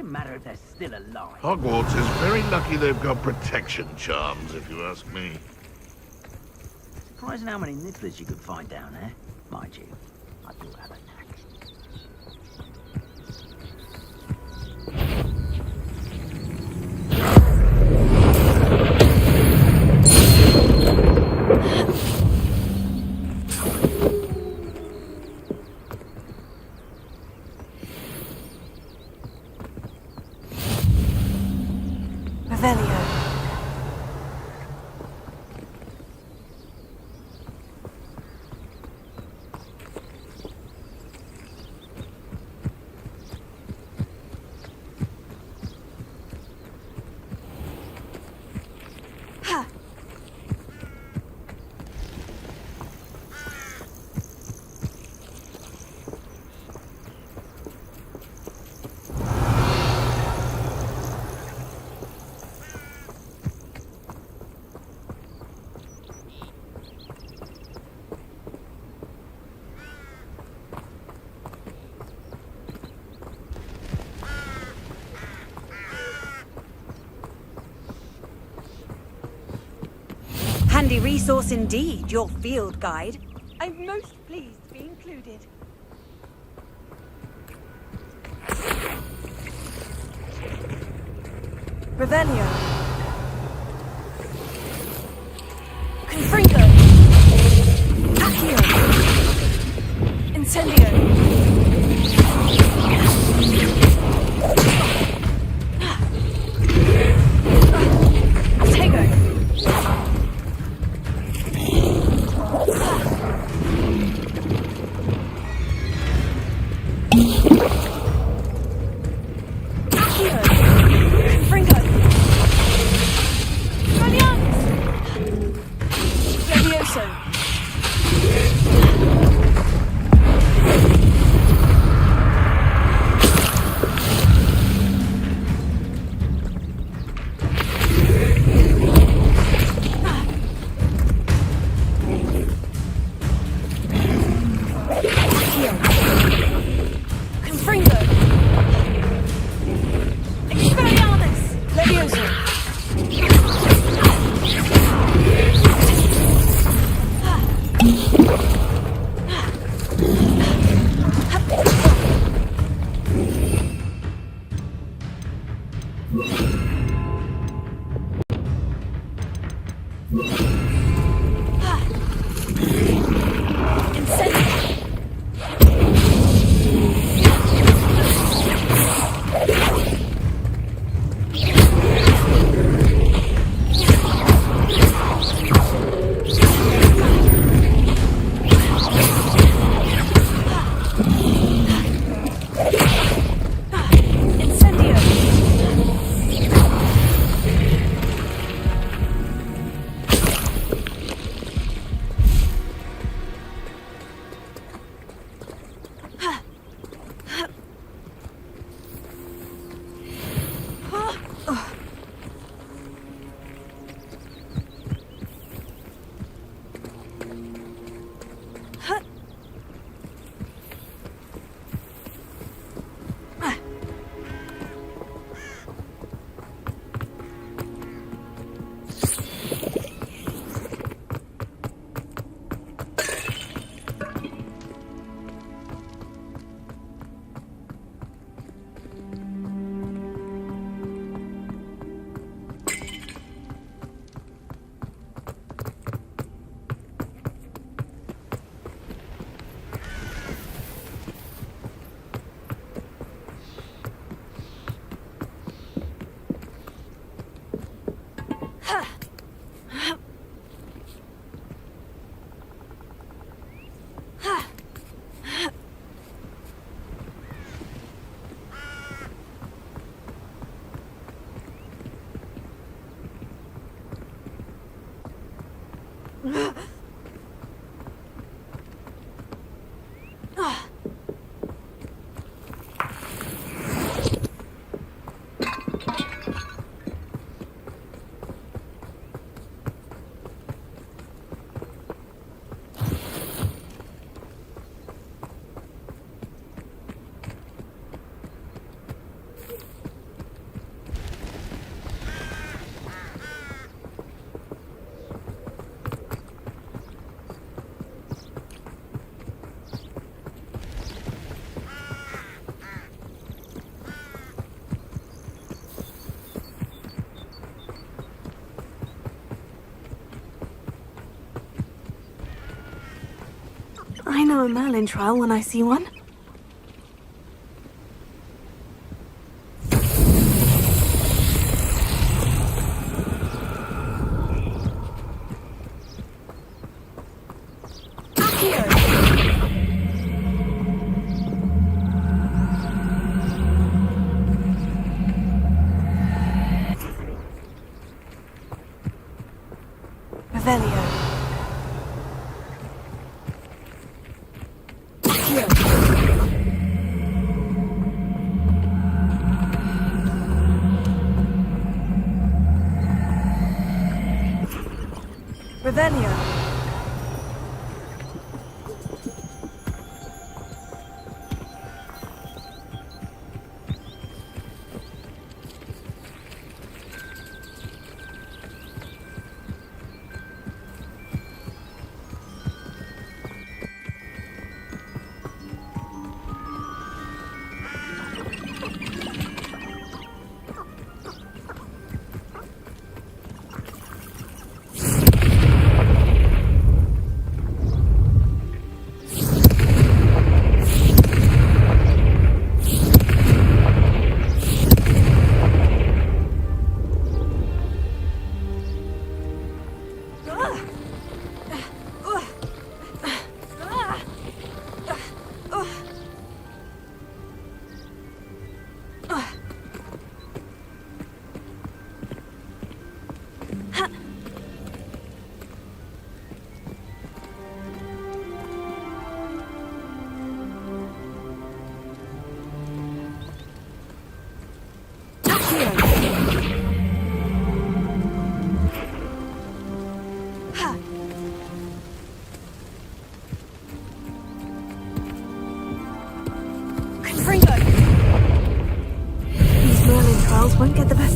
Matter if they're still alive. Hogwarts is very lucky they've got protection charms, if you ask me. Surprising how many nibblers you could find down there. Mind you, I do have a knack. Revelio. handy resource indeed, your field guide. I'm most pleased to be included. Revelio. Confringo. Accio. Incendio. Tego. Accio. Confringo. Valiant. Levioso. Confringo. Expelliarmus. Levioso. I know a Merlin trial when I see one. Revelio. Revelio.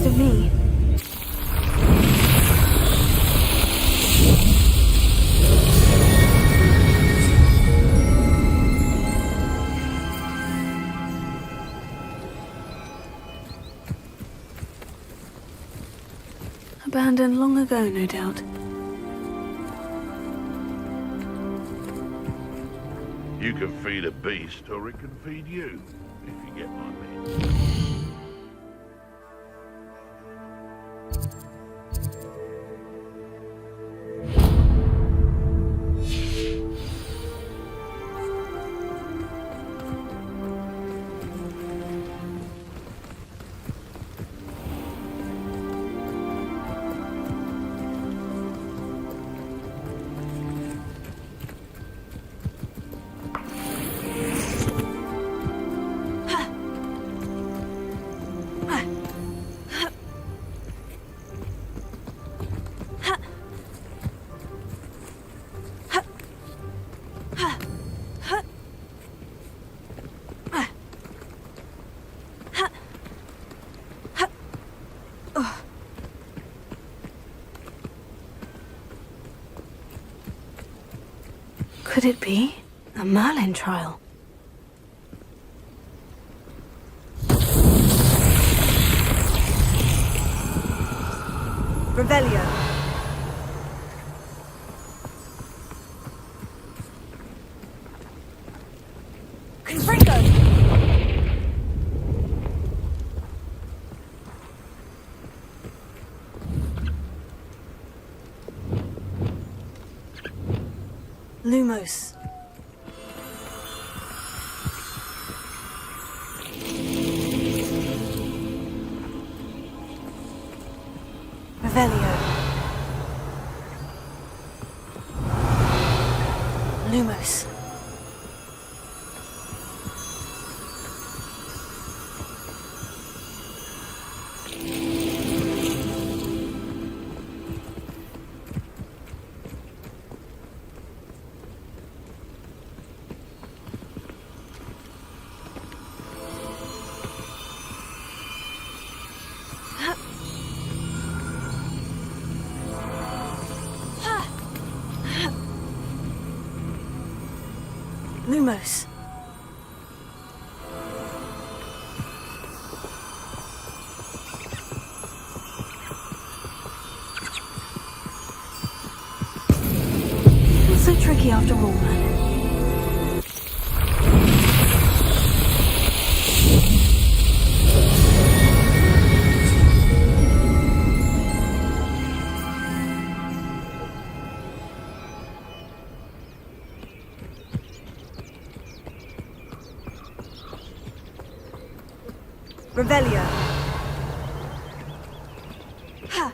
of me. Abandoned long ago, no doubt. You can feed a beast, or it can feed you, if you get my meaning. Could it be a Merlin trial? Revelio. Confringo. Lumos. Revelio. Lumos. Lumos. Not so tricky after all, man. Revelio. Ha.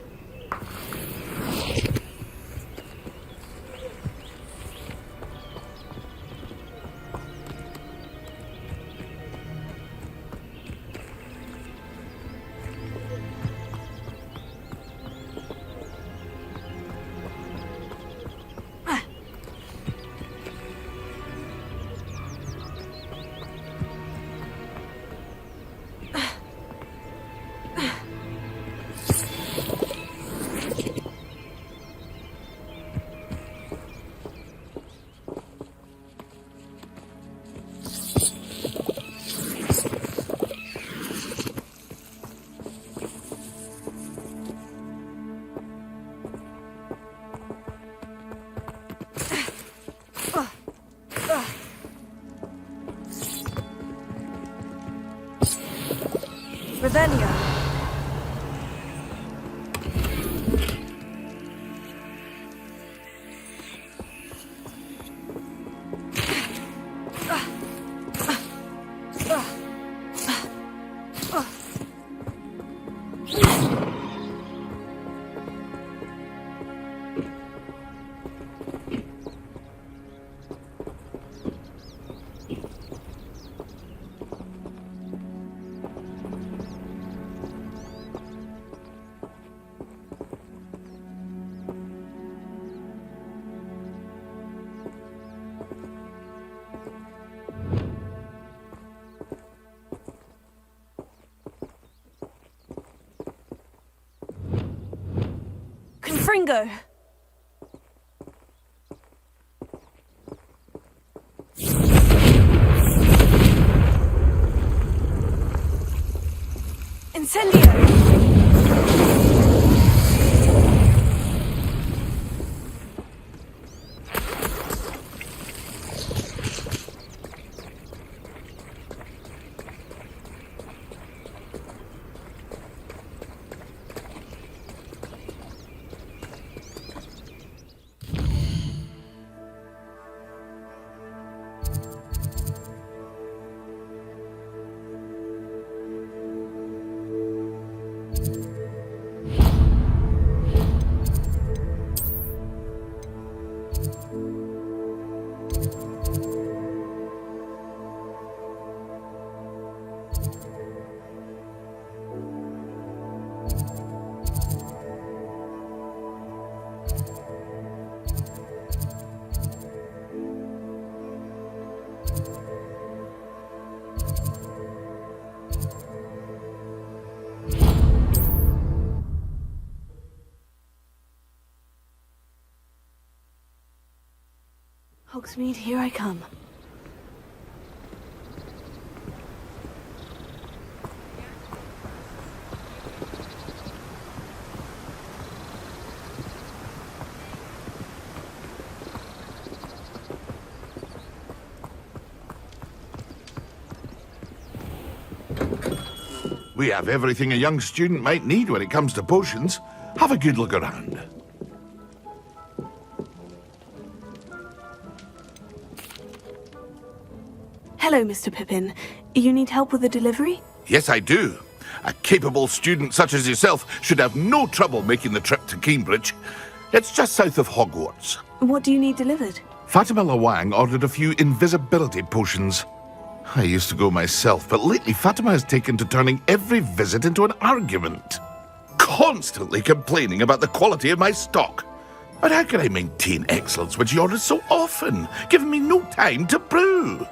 Revelio. Fringo! Incendio! Hogsmeade, here I come. We have everything a young student might need when it comes to potions. Have a good look around. Hello, Mr. Pippin. You need help with a delivery? Yes, I do. A capable student such as yourself should have no trouble making the trip to Cambridge. It's just south of Hogwarts. What do you need delivered? Fatima Lawang ordered a few invisibility potions. I used to go myself, but lately Fatima has taken to turning every visit into an argument. Constantly complaining about the quality of my stock. But how can I maintain excellence when she orders so often, giving me no time to brew?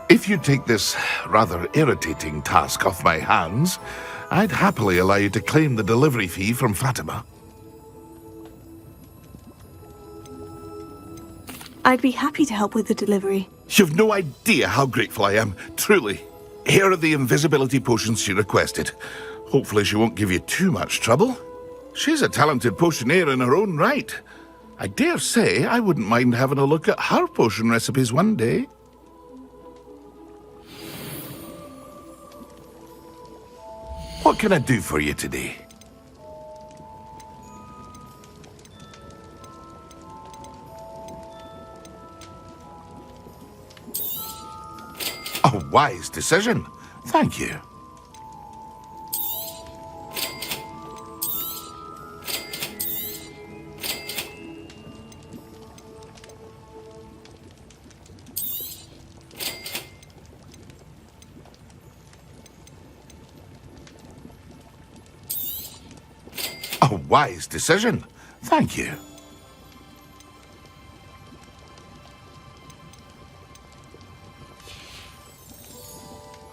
If you take this rather irritating task off my hands, I'd happily allow you to claim the delivery fee from Fatima. I'd be happy to help with the delivery. You've no idea how grateful I am, truly. Here are the invisibility potions she requested. Hopefully she won't give you too much trouble. She's a talented potioneer in her own right. I dare say I wouldn't mind having a look at her potion recipes one day. What can I do for you today? A wise decision. Thank you. A wise decision. Thank you.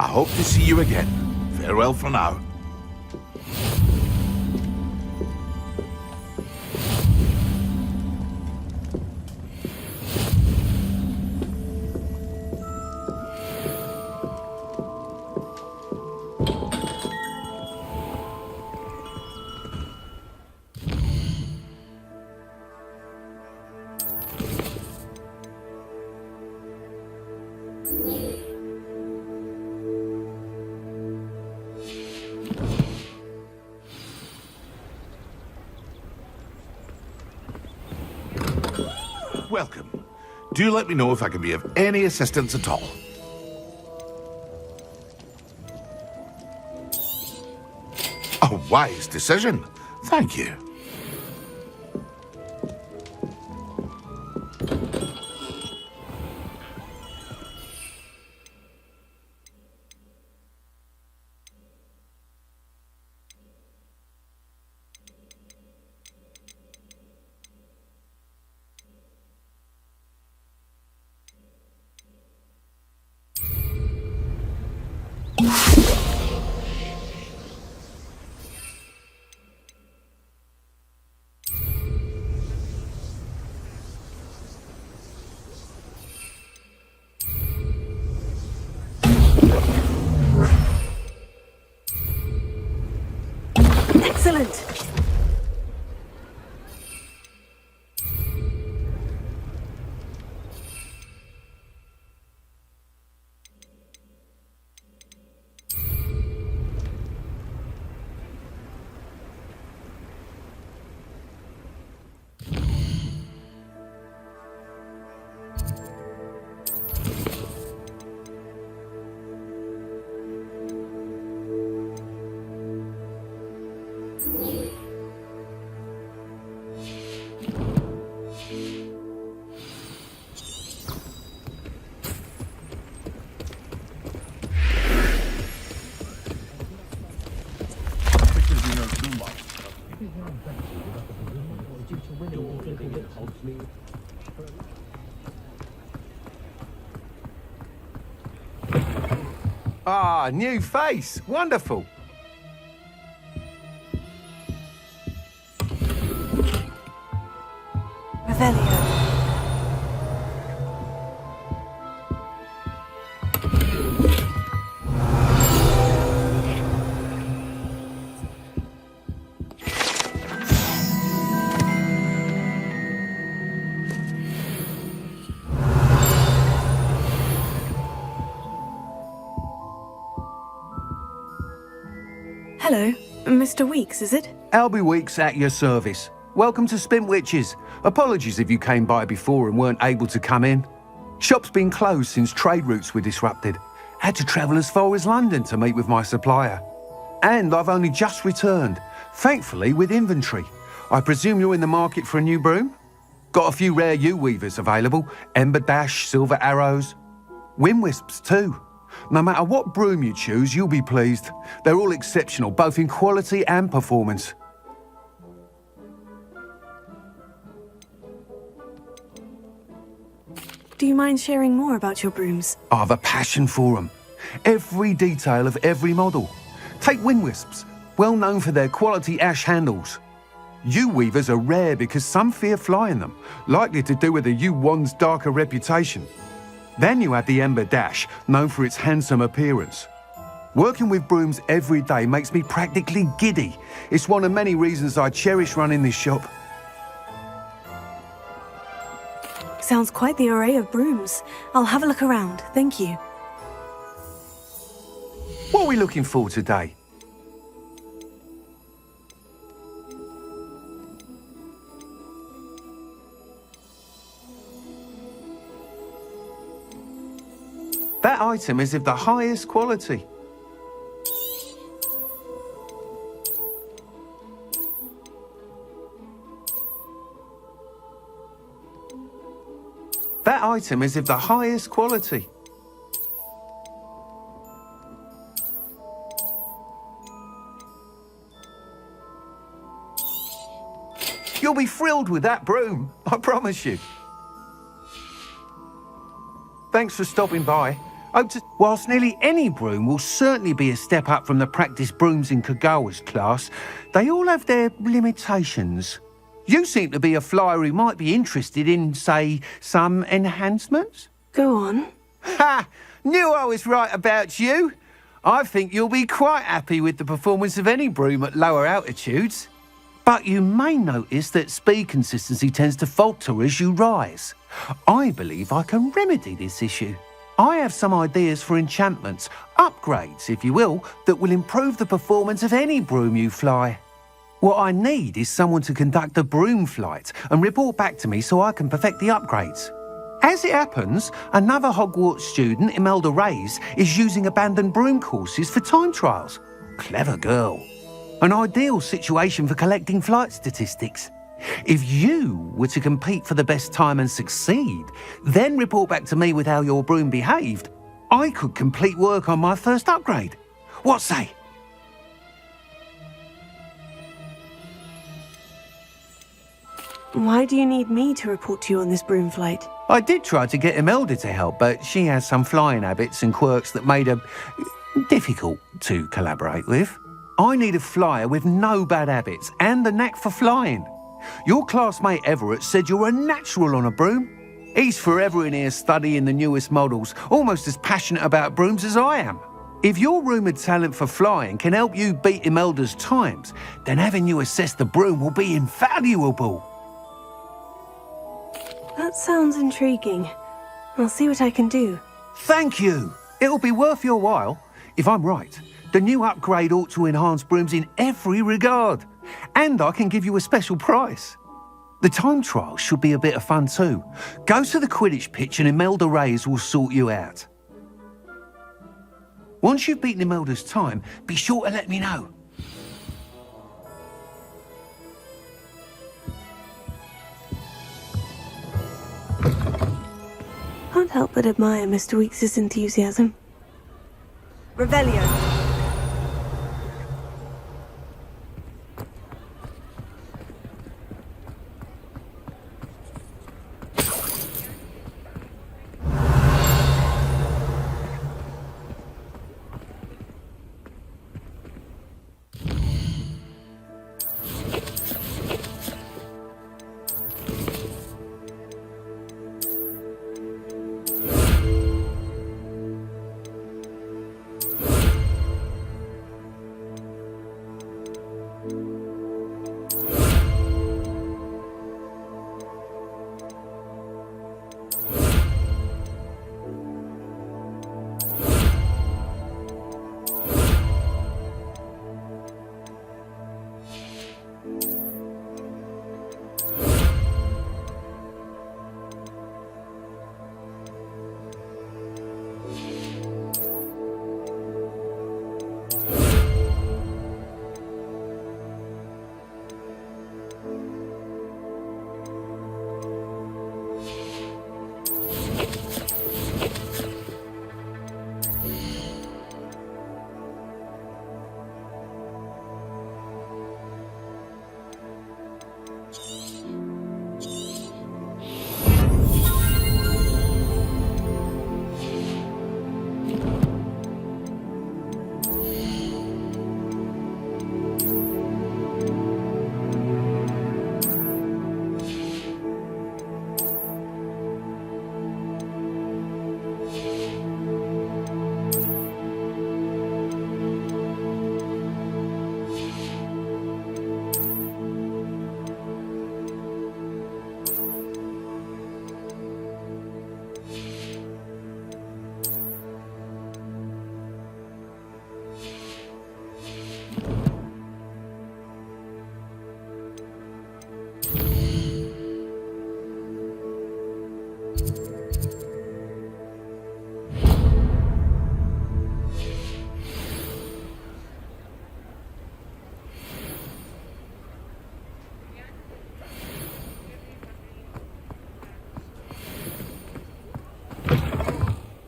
I hope to see you again. Farewell for now. Welcome. Do let me know if I can be of any assistance at all. A wise decision. Thank you. Ah, new face. Wonderful. Revelio. Hello, Mr. Weeks, is it? Albie Weeks at your service. Welcome to Spintwitches. Apologies if you came by before and weren't able to come in. Shop's been closed since trade routes were disrupted. Had to travel as far as London to meet with my supplier. And I've only just returned, thankfully with inventory. I presume you're in the market for a new broom? Got a few rare U-weavers available. Ember Dash, Silver Arrows. Wind Wisps too. No matter what broom you choose, you'll be pleased. They're all exceptional, both in quality and performance. Do you mind sharing more about your brooms? I've a passion for them. Every detail of every model. Take Wind Wisps, well known for their quality ash handles. U-weavers are rare because some fear flying them, likely to do with the U-wand's darker reputation. Then you have the Ember Dash, known for its handsome appearance. Working with brooms every day makes me practically giddy. It's one of many reasons I cherish running this shop. Sounds quite the array of brooms. I'll have a look around, thank you. What are we looking for today? That item is of the highest quality. That item is of the highest quality. You'll be thrilled with that broom, I promise you. Thanks for stopping by. Whilst nearly any broom will certainly be a step up from the practice brooms in Kagawa's class, they all have their limitations. You seem to be a flyer who might be interested in, say, some enhancements? Go on. Ha! Knew I was right about you. I think you'll be quite happy with the performance of any broom at lower altitudes. But you may notice that speed consistency tends to falter as you rise. I believe I can remedy this issue. I have some ideas for enchantments, upgrades, if you will, that will improve the performance of any broom you fly. What I need is someone to conduct a broom flight and report back to me so I can perfect the upgrades. As it happens, another Hogwarts student, Imelda Reyes, is using abandoned broom courses for time trials. Clever girl. An ideal situation for collecting flight statistics. If you were to compete for the best time and succeed, then report back to me with how your broom behaved, I could complete work on my first upgrade. What say? Why do you need me to report to you on this broom flight? I did try to get Imelda to help, but she has some flying habits and quirks that made her difficult to collaborate with. I need a flyer with no bad habits and the knack for flying. Your classmate Everett said you're a natural on a broom. He's forever in here studying the newest models, almost as passionate about brooms as I am. If your rumoured talent for flying can help you beat Imelda's times, then having you assess the broom will be invaluable. That sounds intriguing. I'll see what I can do. Thank you. It'll be worth your while. If I'm right, the new upgrade ought to enhance brooms in every regard. And I can give you a special price. The time trial should be a bit of fun too. Go to the Quidditch pitch and Imelda Reyes will sort you out. Once you've beaten Imelda's time, be sure to let me know. Can't help but admire Mr. Weeks' enthusiasm. Revelio.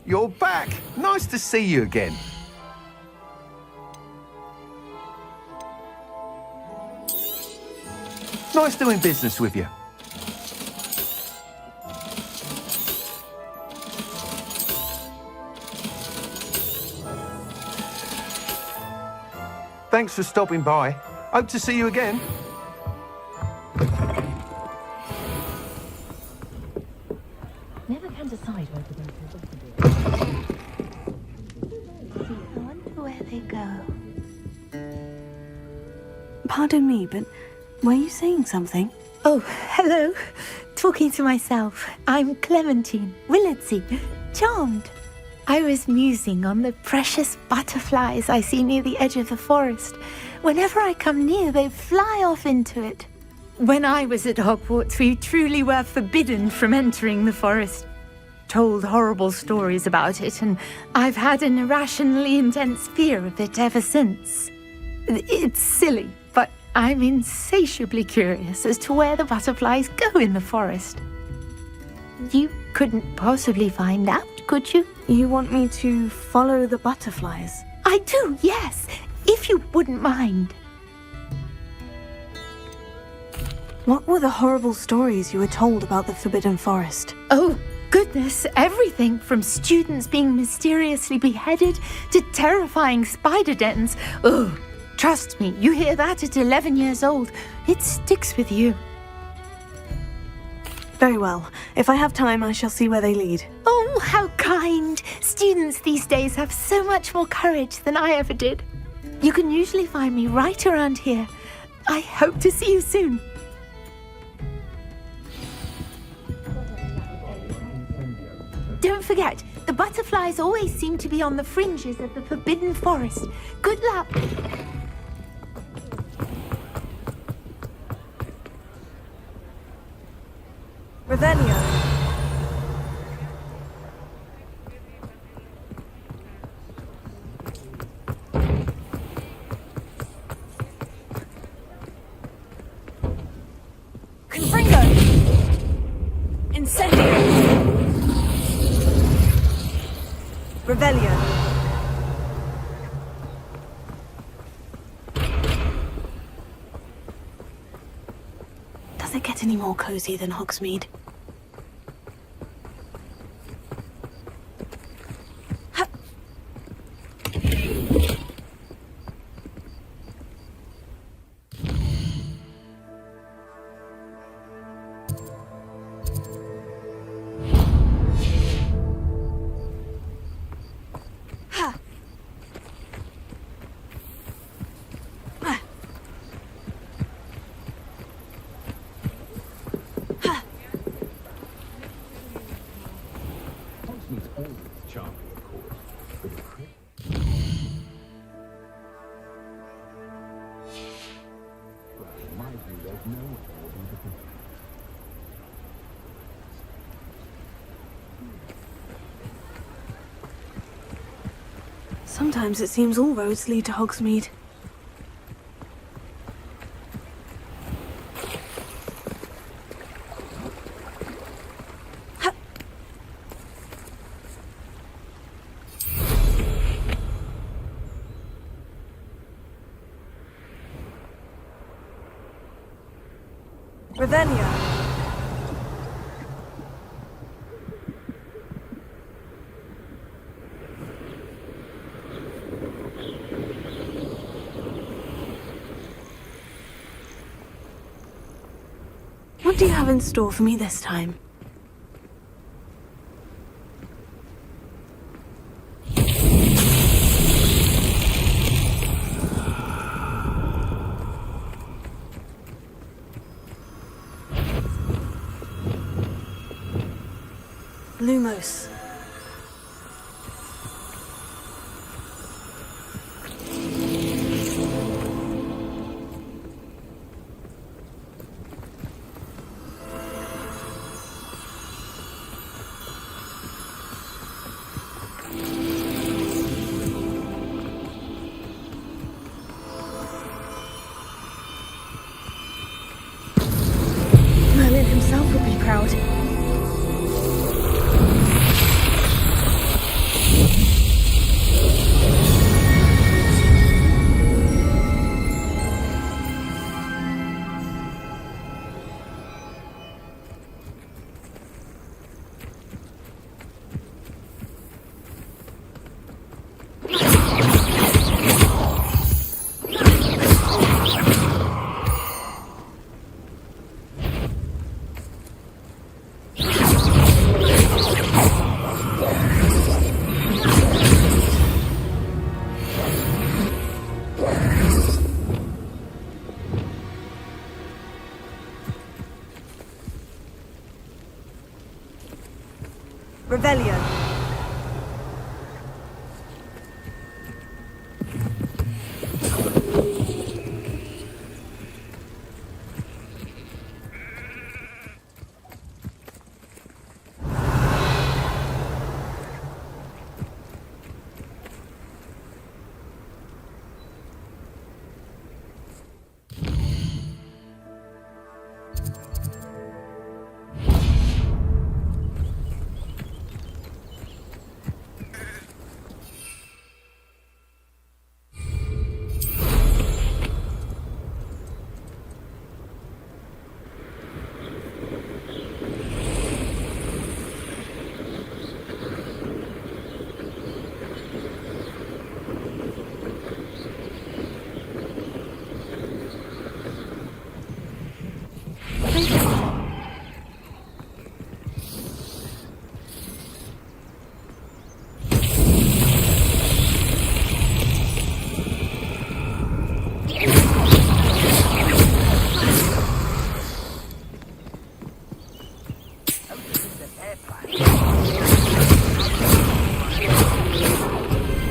you're back. Nice to see you again. Nice doing business with you. Thanks for stopping by. Hope to see you again. Never can decide where to go. I wonder where they go. Pardon me, but were you saying something? Oh, hello. Talking to myself. I'm Clementine Willardsey. Charmed. I was musing on the precious butterflies I see near the edge of the forest. Whenever I come near, they fly off into it. When I was at Hogwarts, we truly were forbidden from entering the forest. Told horrible stories about it, and I've had an irrationally intense fear of it ever since. It's silly, but I'm insatiably curious as to where the butterflies go in the forest. You couldn't possibly find out, could you? You want me to follow the butterflies? I do, yes, if you wouldn't mind. What were the horrible stories you were told about the Forbidden Forest? Oh, goodness, everything from students being mysteriously beheaded to terrifying spider dens. Oh, trust me, you hear that at 11 years old, it sticks with you. Very well. If I have time, I shall see where they lead. Oh, how kind! Students these days have so much more courage than I ever did. You can usually find me right around here. I hope to see you soon. Don't forget, the butterflies always seem to be on the fringes of the Forbidden Forest. Good luck! Revelio. Confringo. Incendio. Revelio. Does it get any more cozy than Hogsmeade? Sometimes it seems all roads lead to Hogsmeade. Revelio. What do you have in store for me this time? Lumos. Merlin himself would be proud. Revelio.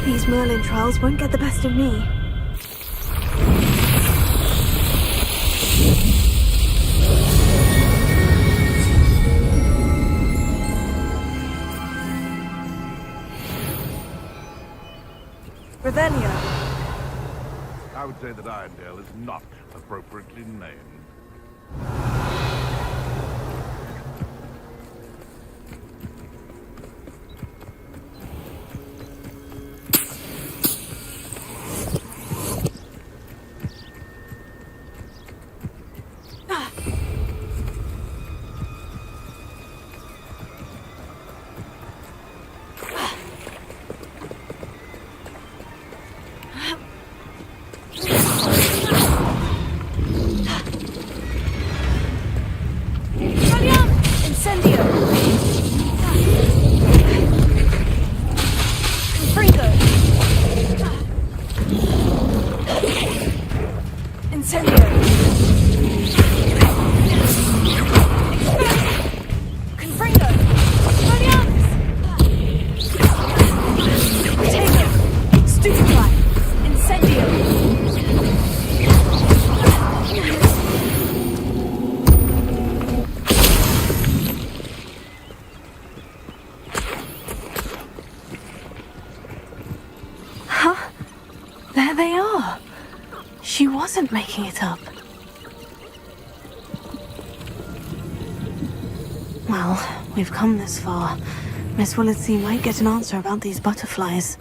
These Merlin trials won't get the best of me. Revelio. I would say that Irondale is not appropriately named. There they are. She wasn't making it up. Well, we've come this far. Miss Willitsey might get an answer about these butterflies.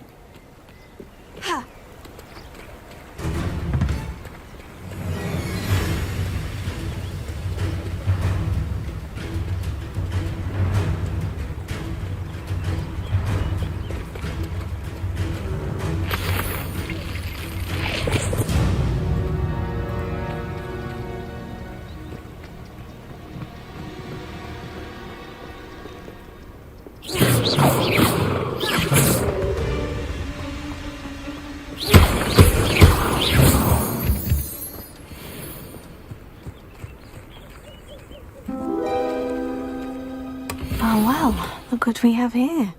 Oh well, look what we have here.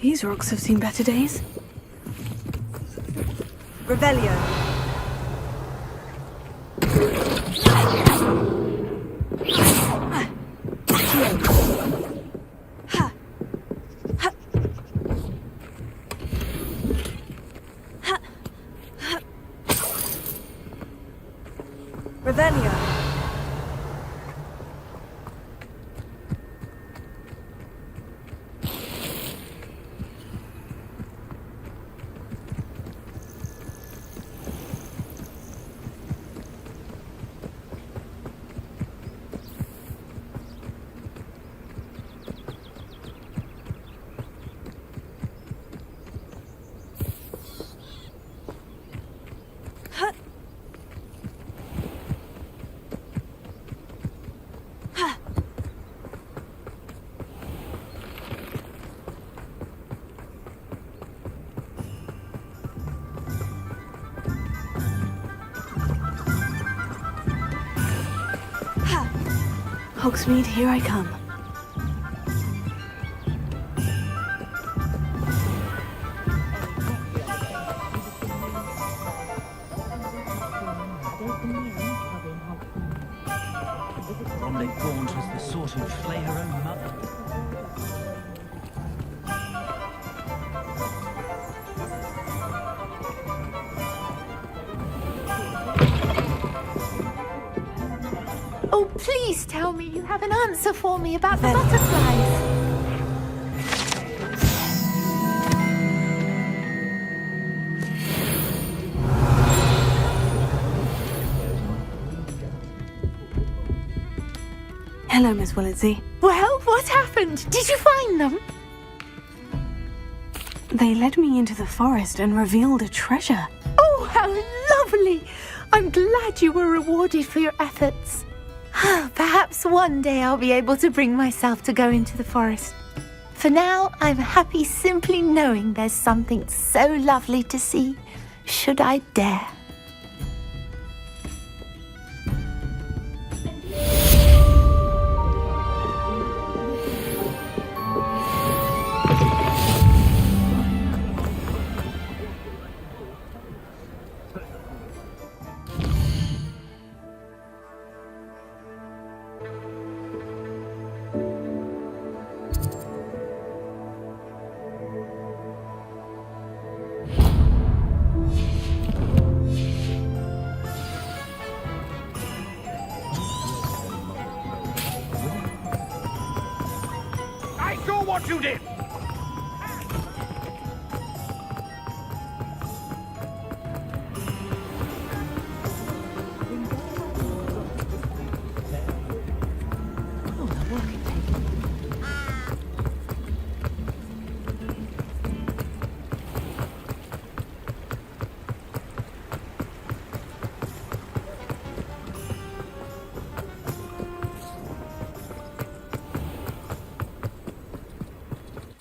These rocks have seen better days. Revelio. Revelio. Hogsmeade, here I come. Bromley Gaunt was the sort who'd flay her own mother. Oh, please tell me you have an answer for me about the butterflies. Hello, Miss Willitsey. Well, what happened? Did you find them? They led me into the forest and revealed a treasure. Oh, how lovely! I'm glad you were rewarded for your efforts. Perhaps one day I'll be able to bring myself to go into the forest. For now, I'm happy simply knowing there's something so lovely to see, should I dare. What you did!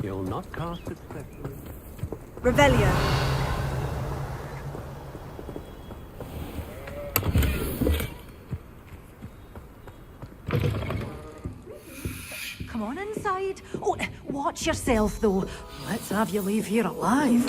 You'll not cast it specially. Revelio. Come on inside. Oh, watch yourself, though. Let's have you leave here alive.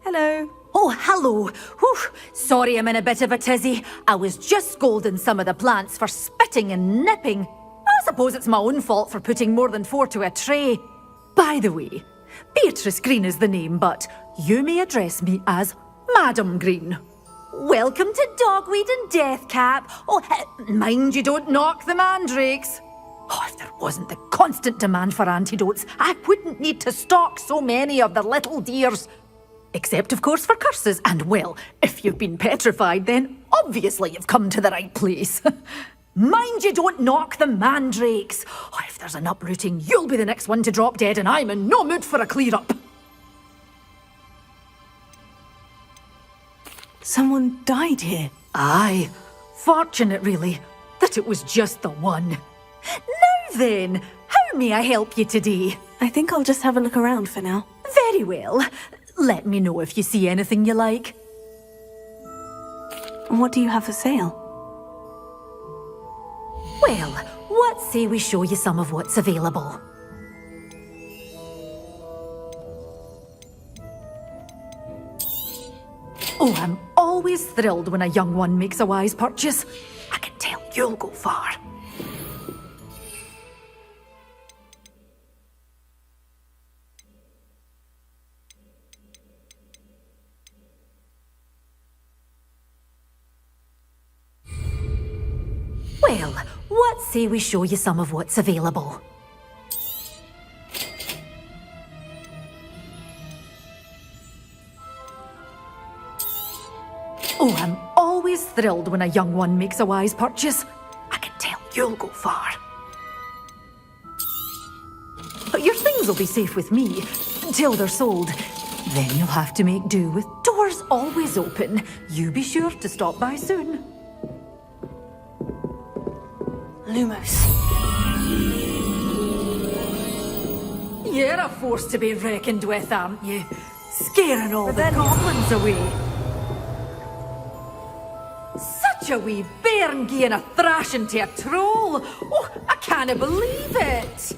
Hello. Oh, hello. Whew. Sorry I'm in a bit of a tizzy. I was just scolding some of the plants for spitting and nipping. I suppose it's my own fault for putting more than 4 to a tray. By the way, Beatrice Green is the name, but you may address me as Madam Green. Welcome to Dogweed and Deathcap. Oh, mind you don't knock the mandrakes. Oh, if there wasn't the constant demand for antidotes, I wouldn't need to stock so many of the little dears. Except, of course, for curses. And, well, if you've been petrified, then obviously you've come to the right place. Mind you don't knock the mandrakes. Oh, if there's an uprooting, you'll be the next one to drop dead, and I'm in no mood for a clear-up. Someone died here. Aye. Fortunate, really, that it was just the one. Now then, how may I help you today? I think I'll just have a look around for now. Very well. Let me know if you see anything you like. What do you have for sale? Well, what say we show you some of what's available? Oh, I'm always thrilled when a young one makes a wise purchase. I can tell you'll go far. Well, what say we show you some of what's available? Oh, I'm always thrilled when a young one makes a wise purchase. I can tell you'll go far. But your things will be safe with me until they're sold. Then you'll have to make do with doors always open. You be sure to stop by soon. Lumos. You're a force to be reckoned with, aren't you? Scaring all the goblins away. Such a wee bairn gieing a thrashing to a troll. Oh, I can't believe it.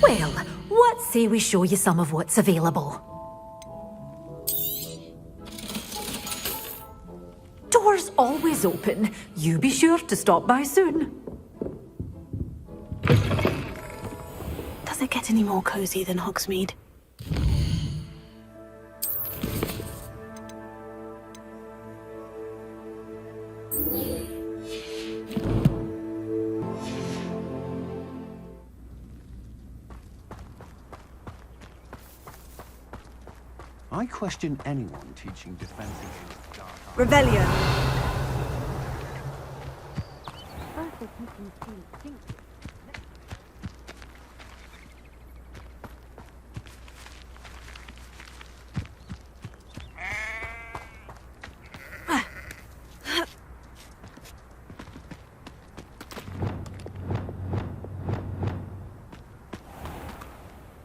Well, what say we show you some of what's available? Doors always open. You be sure to stop by soon. Does it get any more cozy than Hogsmeade? I question anyone teaching defense against dark arts. Revelio.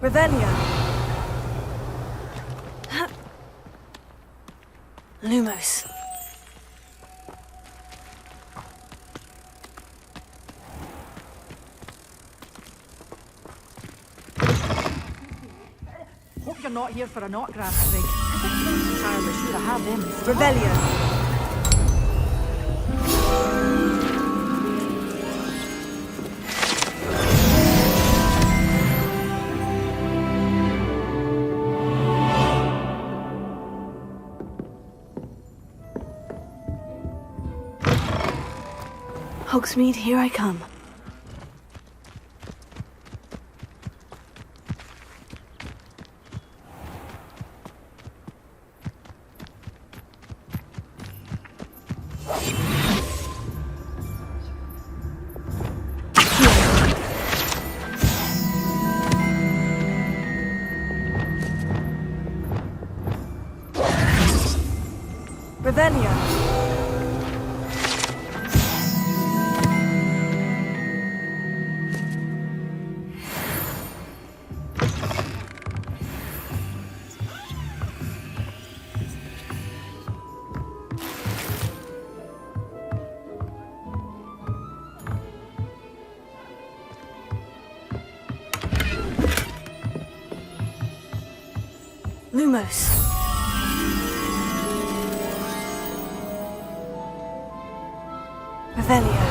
Revelio. Lumos. Hope you're not here for a knot grass rig. I'm not entirely sure I have them. Revelio. Hogsmeade, here I come. Revelio. Lumos. Revelio.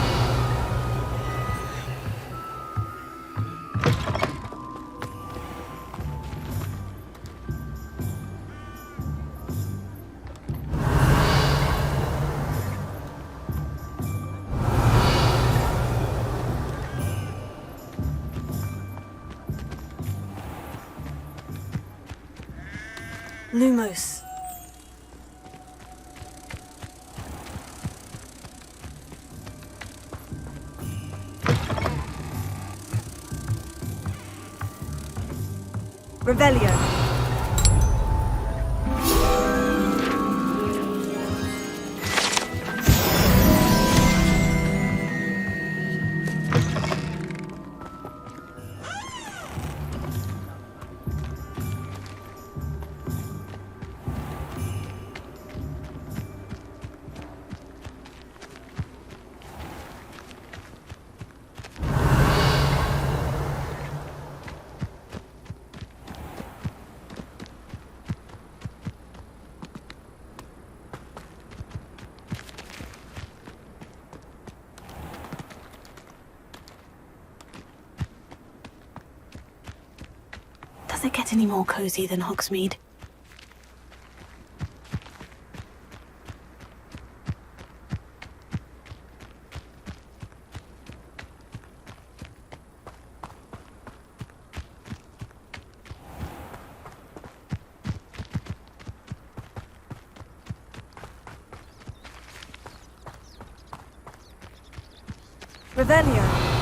Lumos. Revelio. Does it get any more cozy than Hogsmeade? Revelio.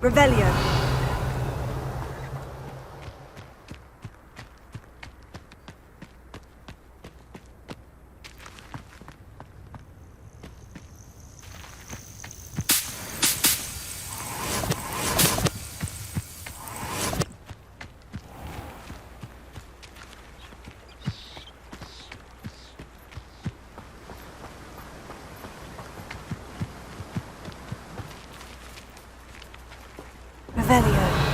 Revelio. Revelio.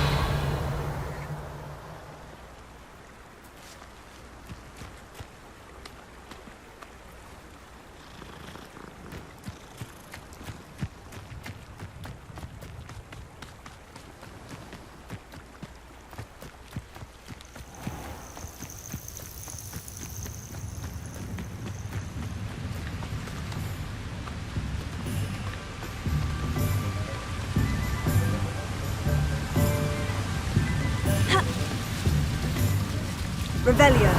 Revelio.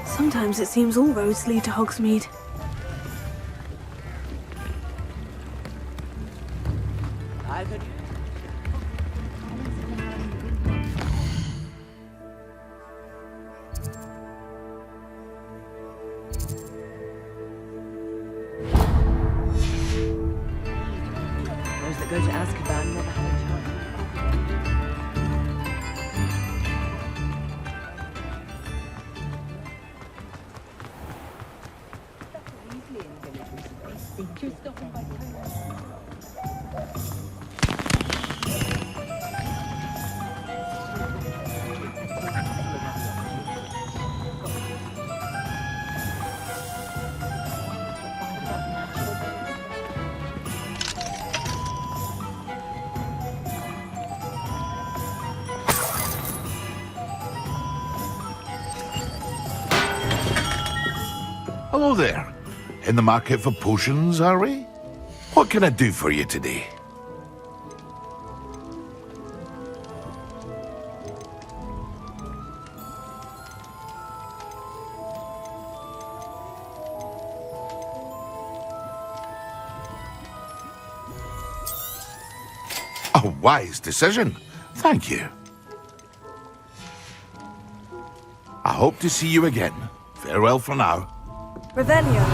Sometimes it seems all roads lead to Hogsmeade. Those that go to Azkaban never had a chance. Hello there. In the market for potions, are we? What can I do for you today? A wise decision. Thank you. I hope to see you again. Farewell for now. Revelio.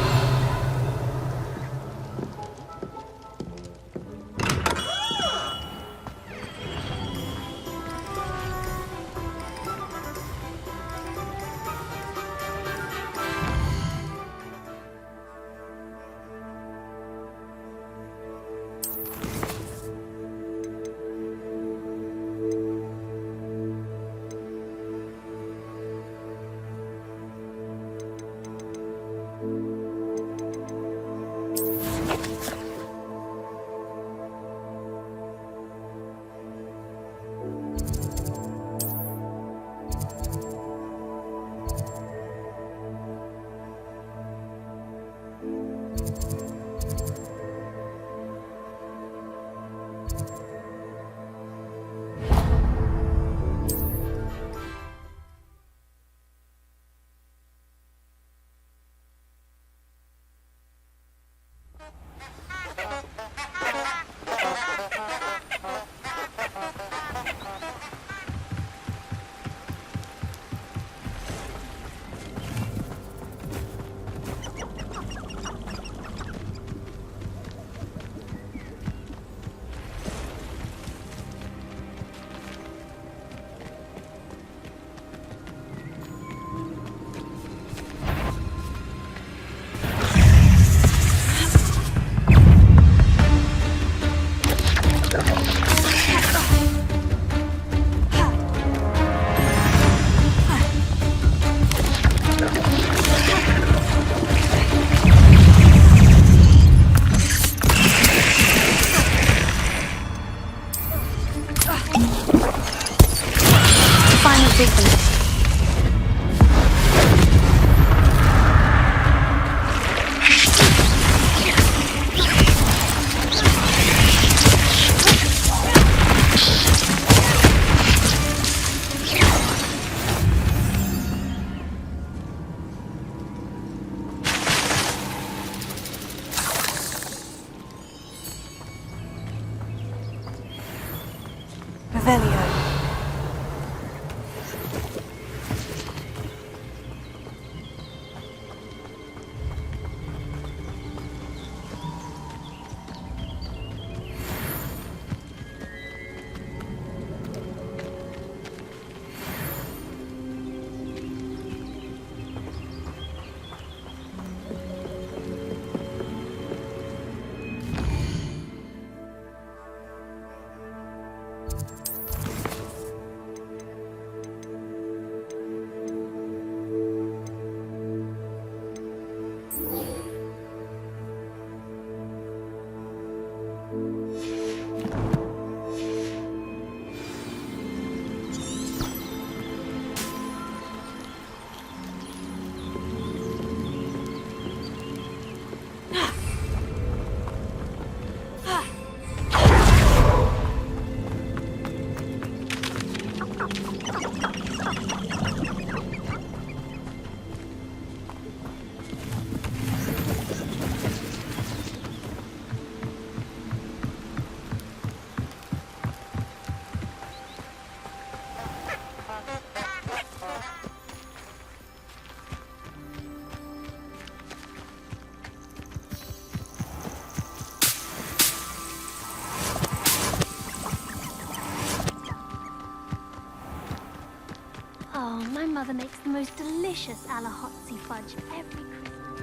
Mother makes the most delicious Alahotzi fudge every Christmas.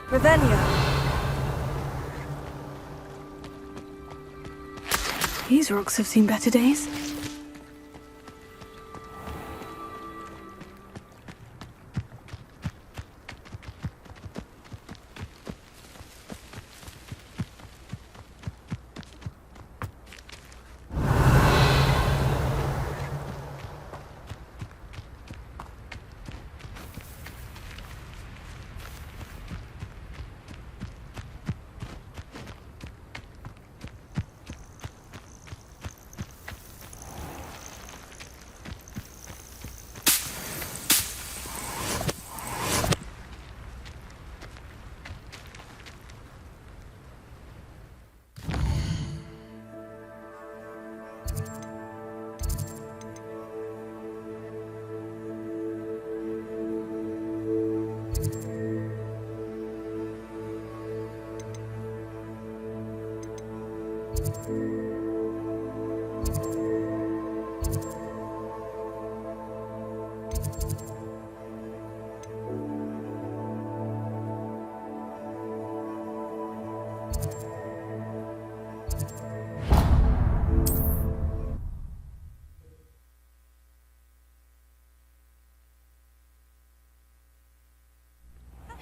Revelio. These rocks have seen better days.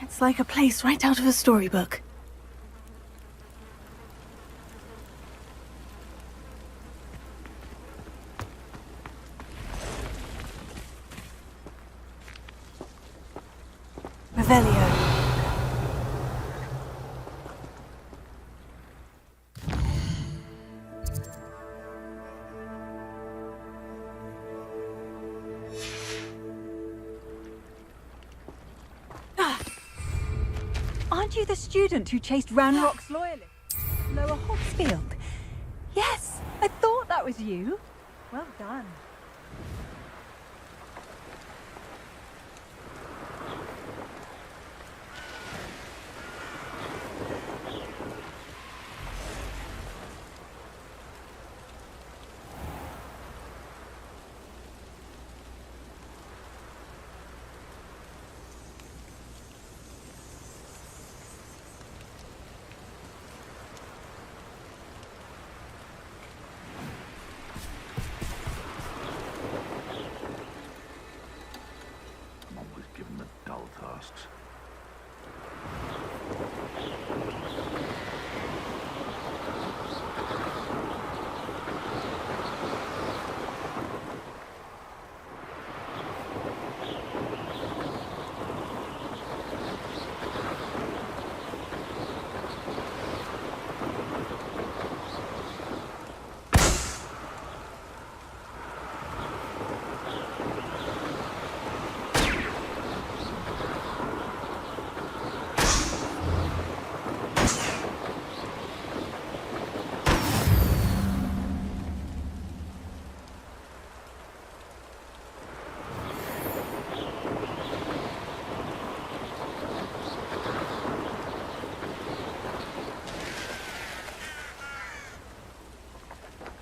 It's like a place right out of a storybook. Revelio. Aren't you the student who chased Ranrock's loyalists? Lower Hogsfield? Yes, I thought that was you. Well done.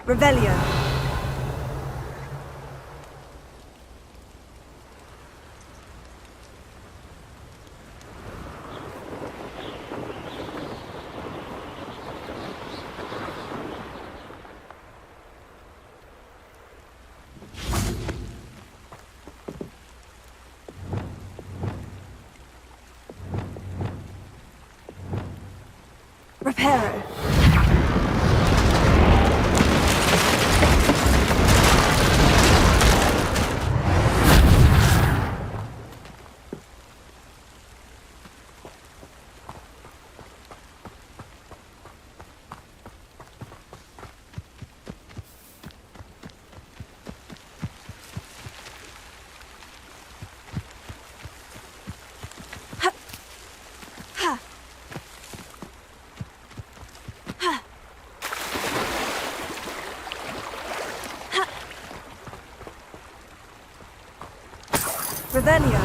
Revelio. Reparo. Revelio.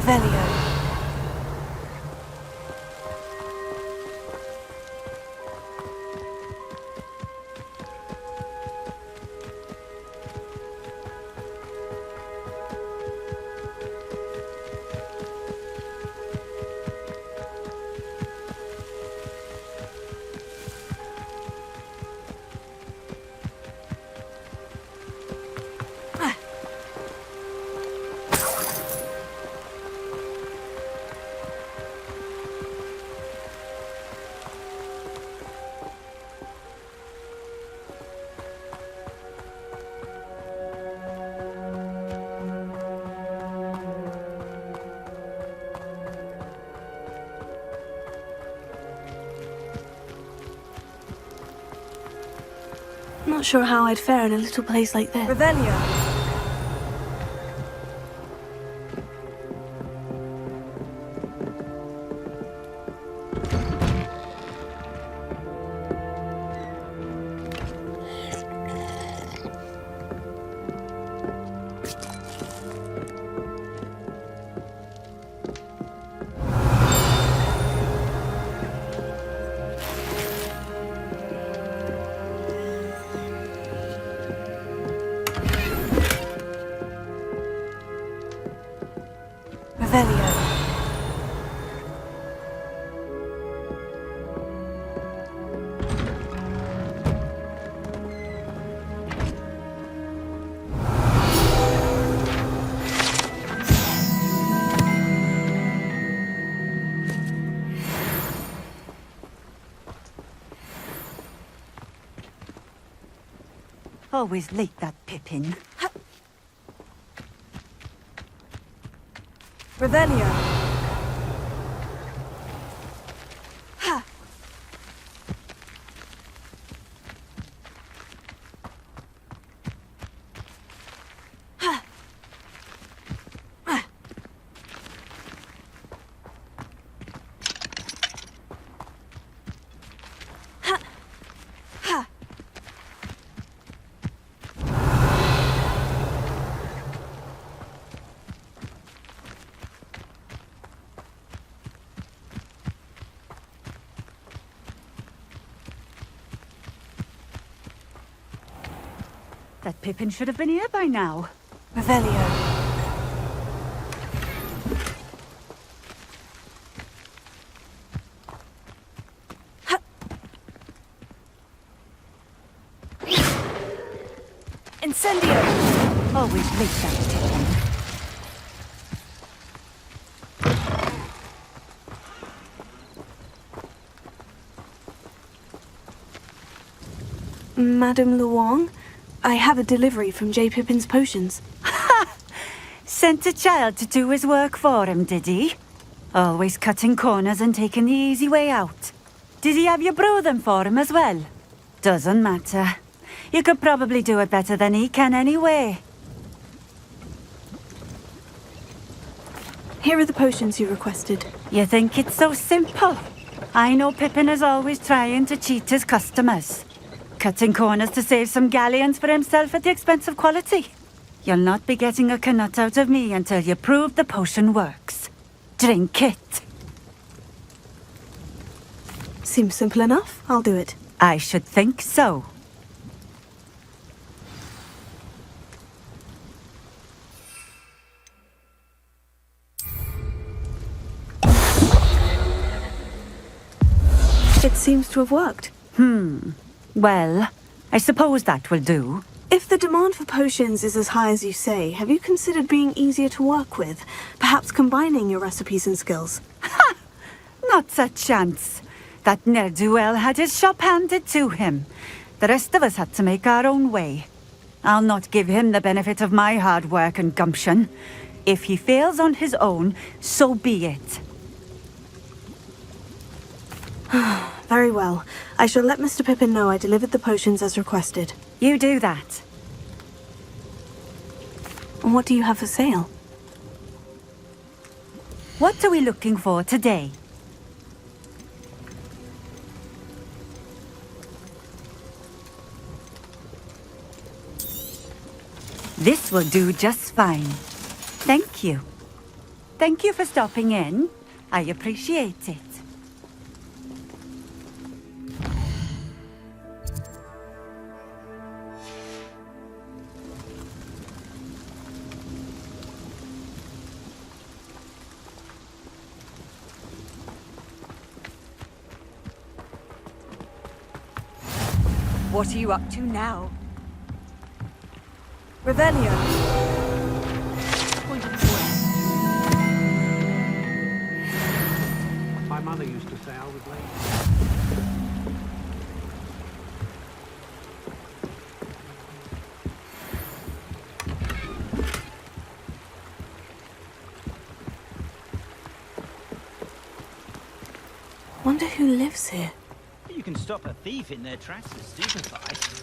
Revelio. Not sure how I'd fare in a little place like this. Revelio. Always late, that Pippin. Revelio. That Pippin should have been here by now. Revelio. Incendio! Always late, that Pippin. Madame Luong, I have a delivery from J. Pippin's potions. Ha! Sent a child to do his work for him, did he? Always cutting corners and taking the easy way out. Did he have you brew them for him as well? Doesn't matter. You could probably do it better than he can anyway. Here are the potions you requested. You think it's so simple? I know Pippin is always trying to cheat his customers. Cutting corners to save some galleons for himself at the expense of quality. You'll not be getting a canut out of me until you prove the potion works. Drink it. Seems simple enough. I'll do it. I should think so. It seems to have worked. Well, I suppose that will do. If the demand for potions is as high as you say, have you considered being easier to work with? Perhaps combining your recipes and skills? Ha! Not a chance. That ne'er-do-well had his shop handed to him. The rest of us had to make our own way. I'll not give him the benefit of my hard work and gumption. If he fails on his own, so be it. Very well. I shall let Mr. Pippin know I delivered the potions as requested. You do that. And what do you have for sale? What are we looking for today? This will do just fine. Thank you. Thank you for stopping in. I appreciate it. What are you up to now? Revelio. My mother used to say I was late. Wonder who lives here. You can stop a thief in their tracks with stupefy.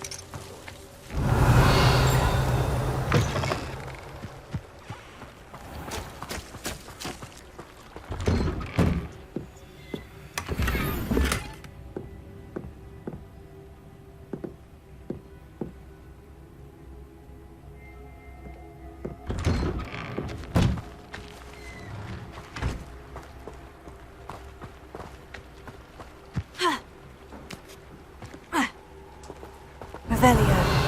Revelio.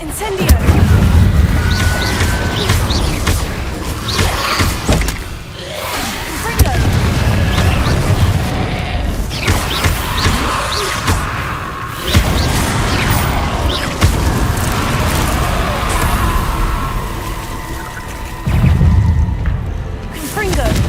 Incendio! Incendio!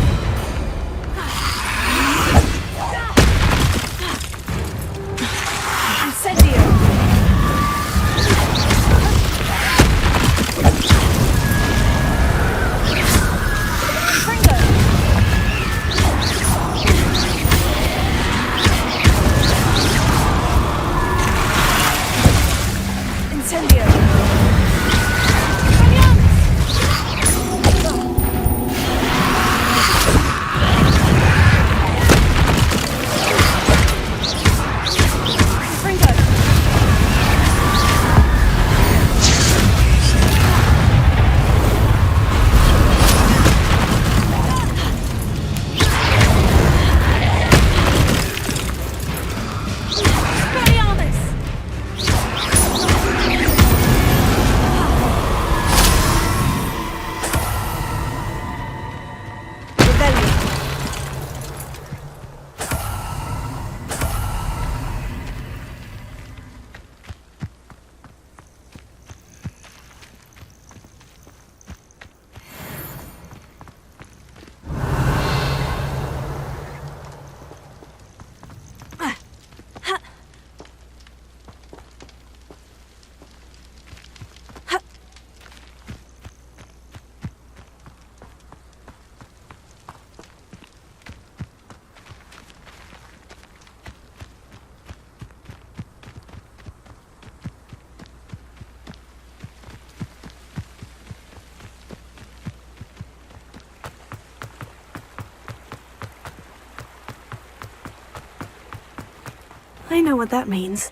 I know what that means.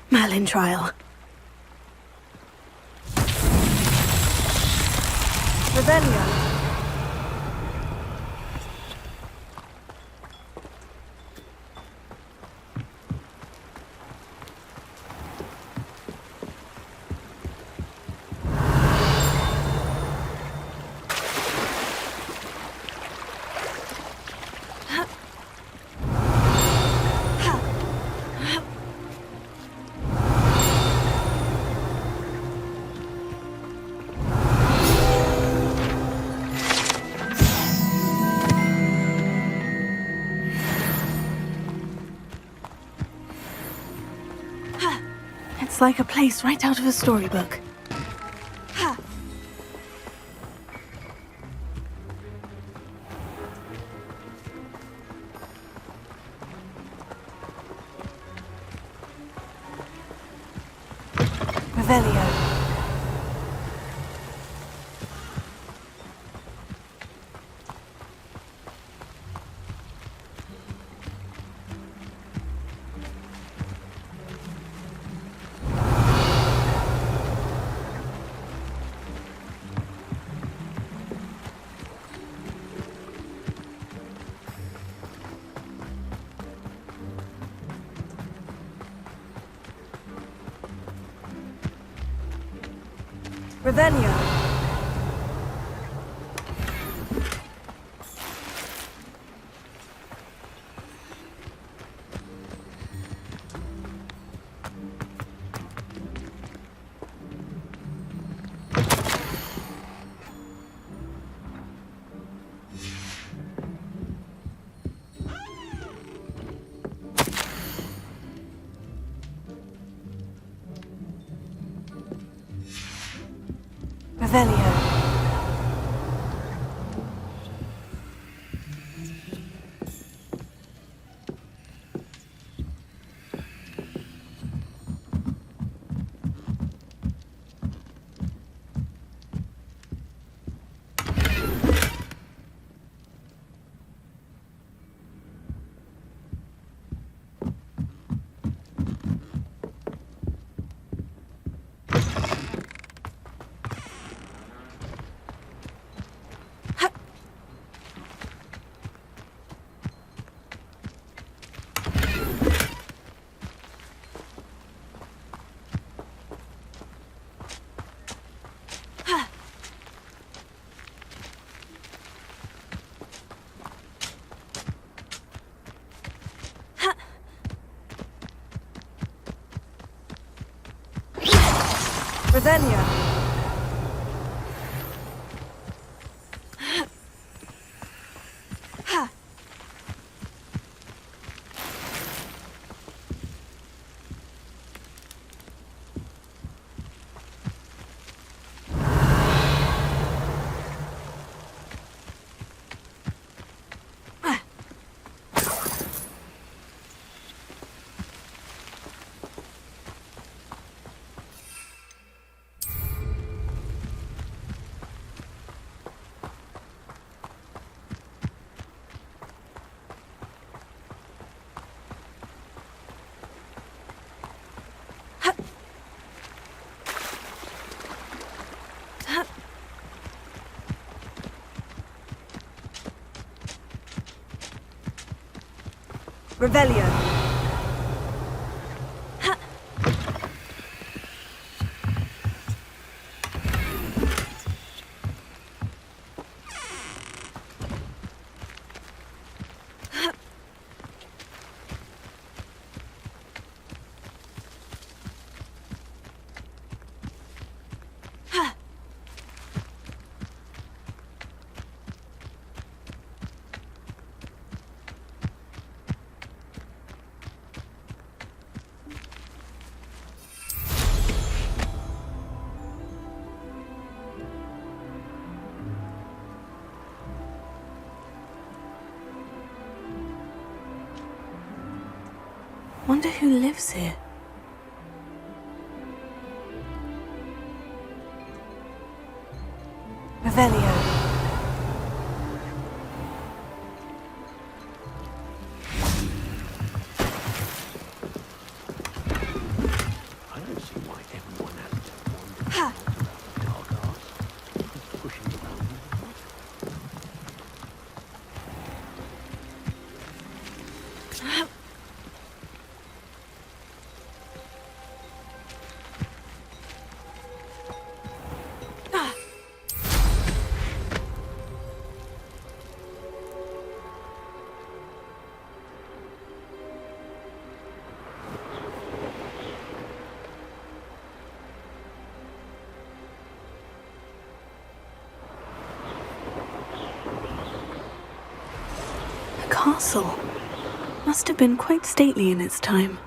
Merlin trial. Revelio. It's like a place right out of a storybook. Revelio. Revelio. Revelio. Revelio. Revelio. Wonder who lives here. Revelio. castle. Must have been quite stately in its time.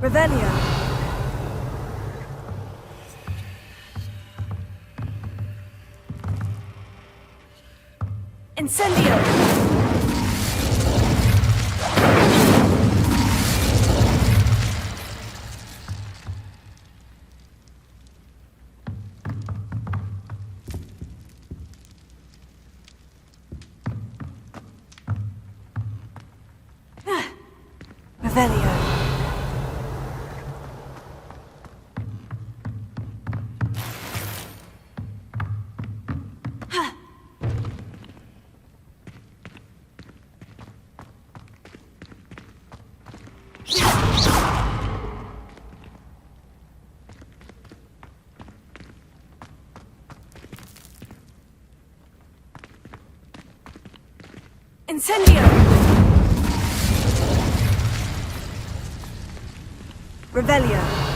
Revelio. Incendio. Revelio. Incendio! Revelio.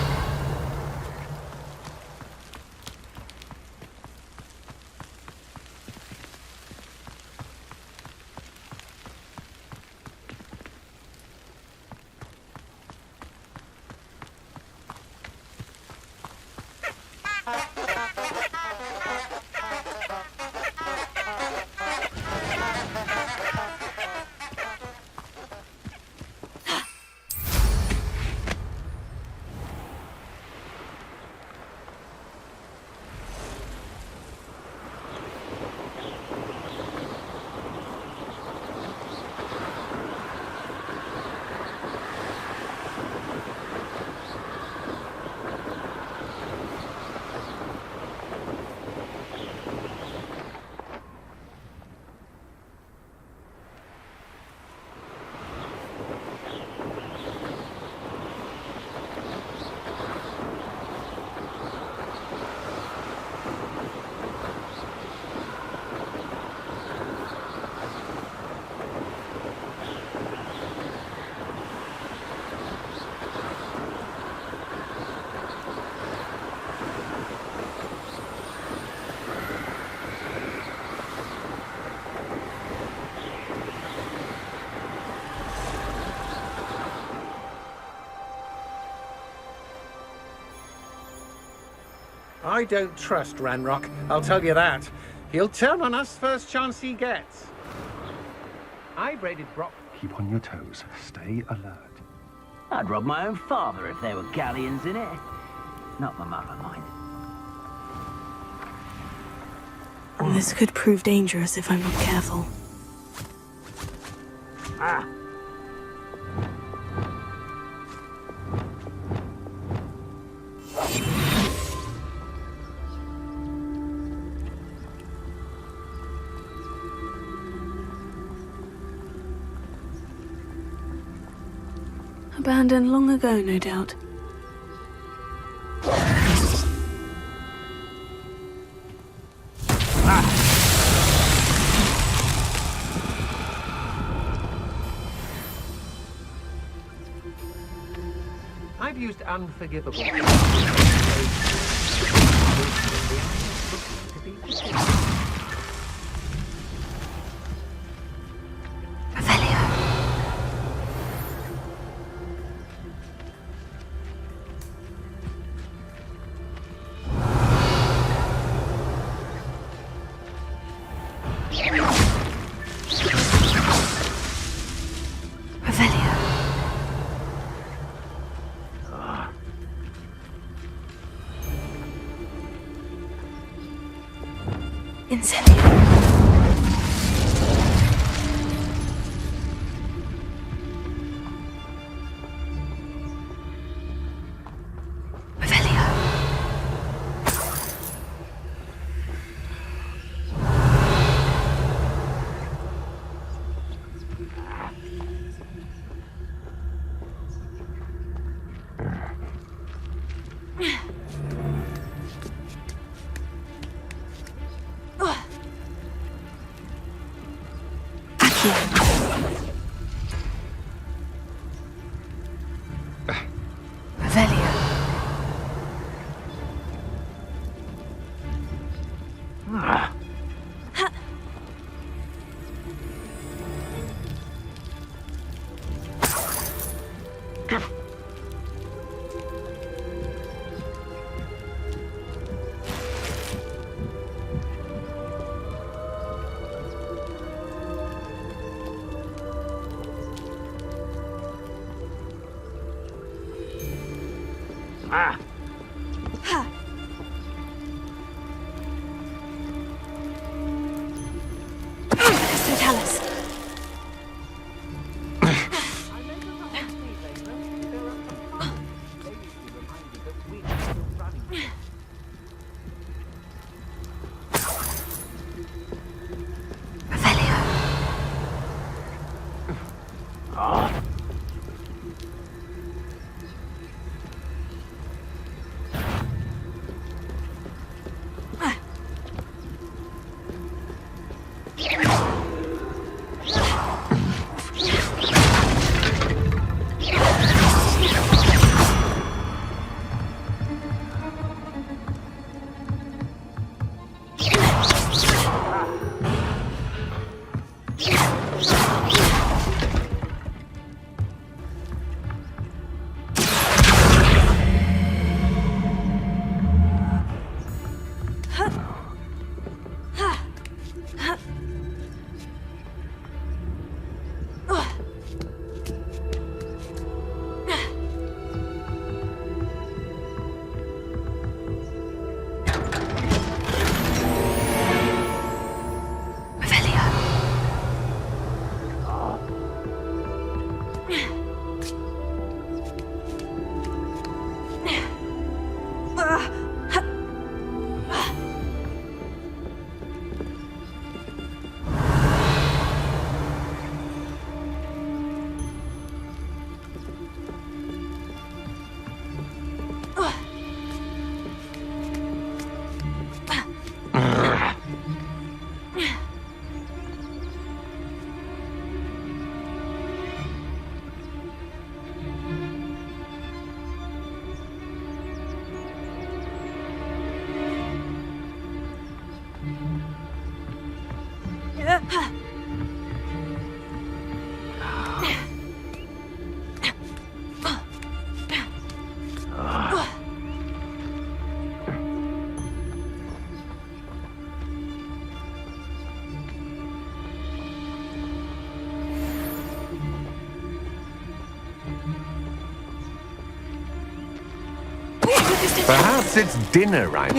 I don't trust Ranrock, I'll tell you that. He'll turn on us first chance he gets. I braided Brock. Keep on your toes. Stay alert. I'd rob my own father if there were galleons in it. Not my mother, mind. This could prove dangerous if I'm not careful. Ah! Abandoned long ago, no doubt. I've used unforgivable. Revelio. Totalis. Perhaps it's dinner, right?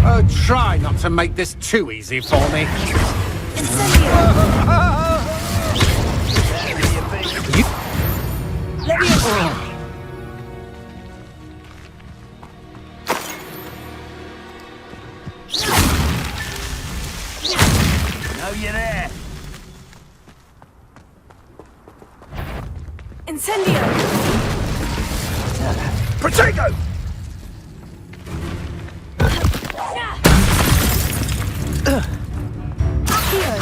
Oh, try not to make this too easy for me. Know you there. Incendio! Protego!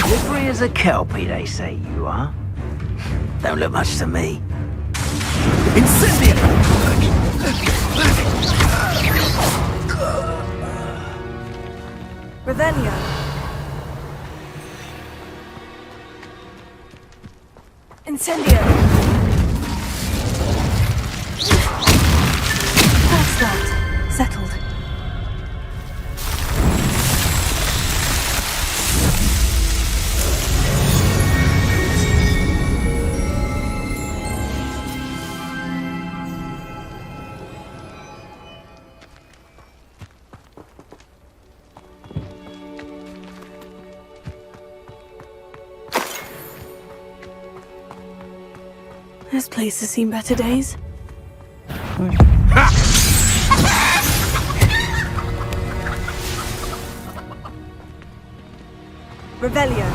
Slippery as a kelpie, they say you are. Don't look much to me. Incendio! Revelio. Incendio. False start. Settled. This place has seen better days. Revelio.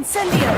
Incendio!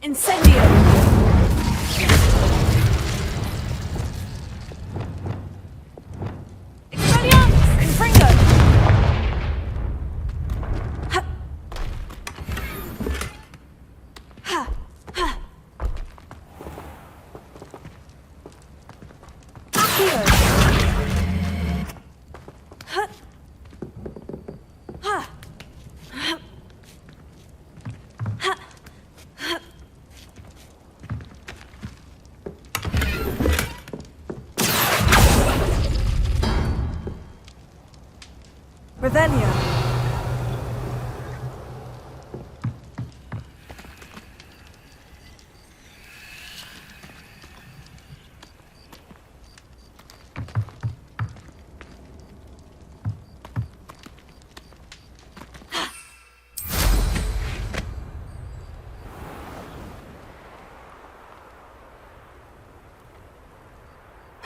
Incendio! Expelliarmus! Confringo! Ha! Ha! Ha! Accio! Ha! Ha! Ha! Ha! Revelio.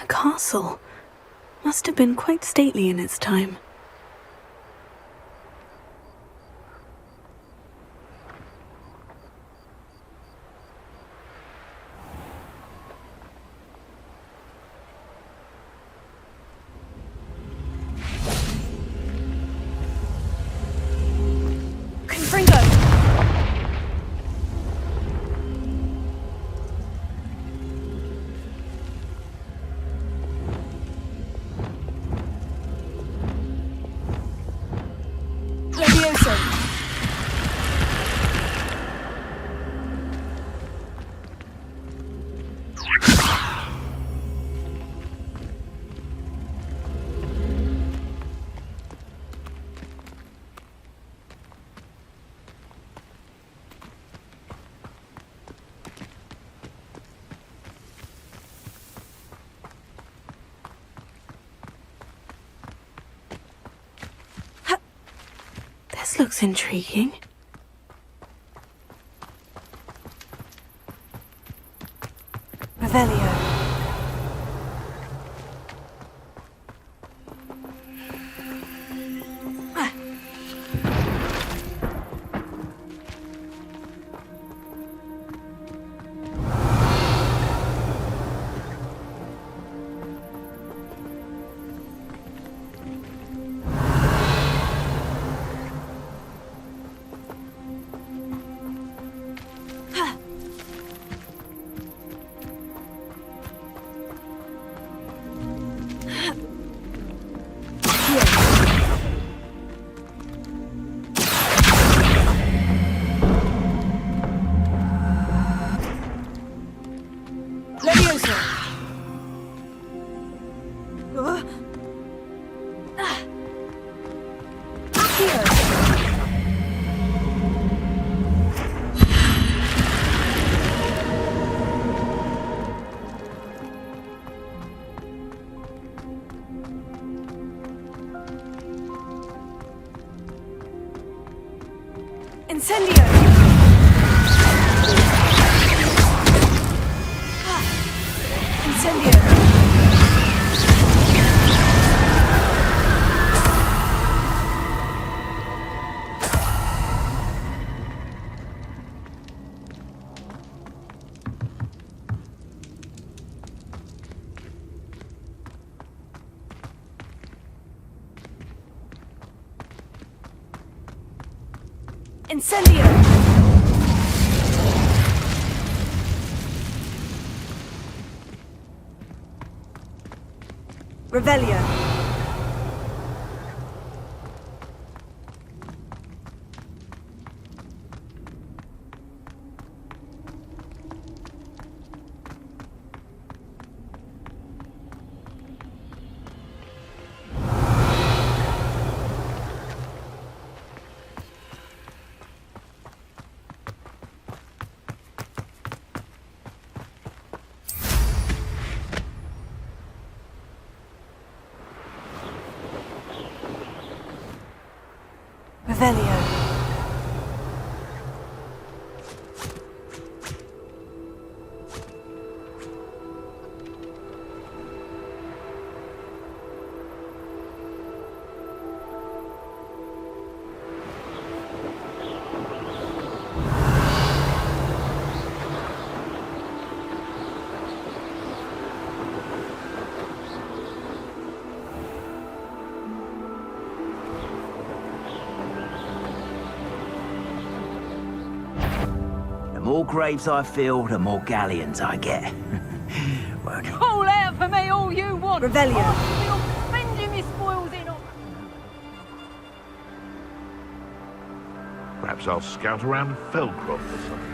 A castle. Must have been quite stately in its time. This looks intriguing. Revelio. Incendio! Incendio! Incendio! Revelio. Revelio. The more graves I fill, the more galleons I get. Call out for me all you want. Revelio. I'm spending my spoils in on. Perhaps I'll scout around Felcroft or something.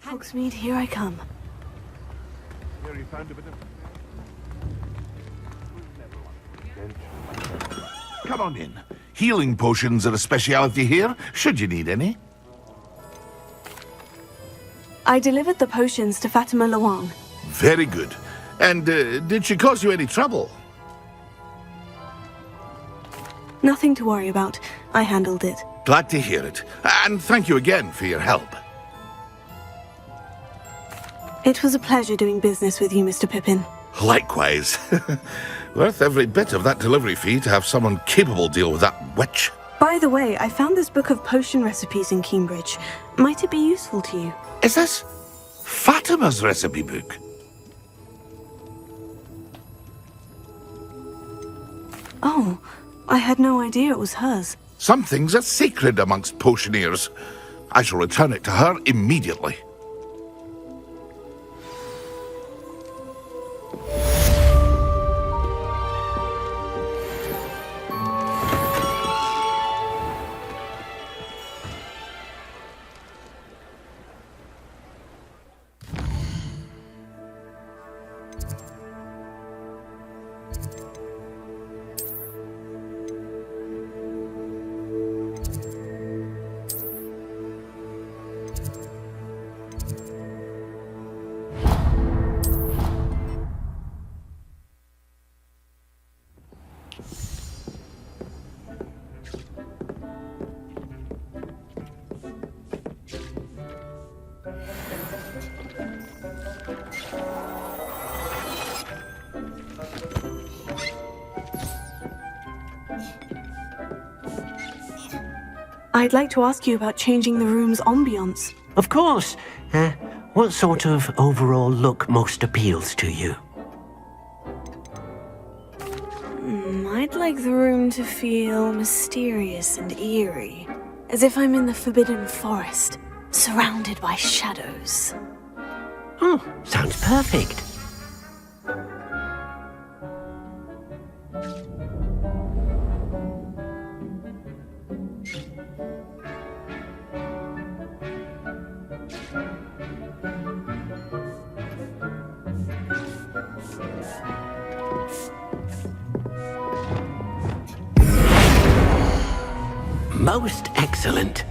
Hogsmeade, here I come. Here you found a bit of... Come on in. Healing potions are a speciality here, should you need any. I delivered the potions to Fatima Luang. Very good. And did she cause you any trouble? Nothing to worry about. I handled it. Glad to hear it. And thank you again for your help. It was a pleasure doing business with you, Mr. Pippin. Likewise. Worth every bit of that delivery fee to have someone capable deal with that witch. By the way, I found this book of potion recipes in Cambridge. Might it be useful to you? Is this Fatima's recipe book? Oh, I had no idea it was hers. Some things are sacred amongst potioneers. I shall return it to her immediately. I'd like to ask you about changing the room's ambiance. Of course. What sort of overall look most appeals to you? I'd like the room to feel mysterious and eerie, as if I'm in the Forbidden Forest, surrounded by shadows. Oh, sounds perfect. Most excellent.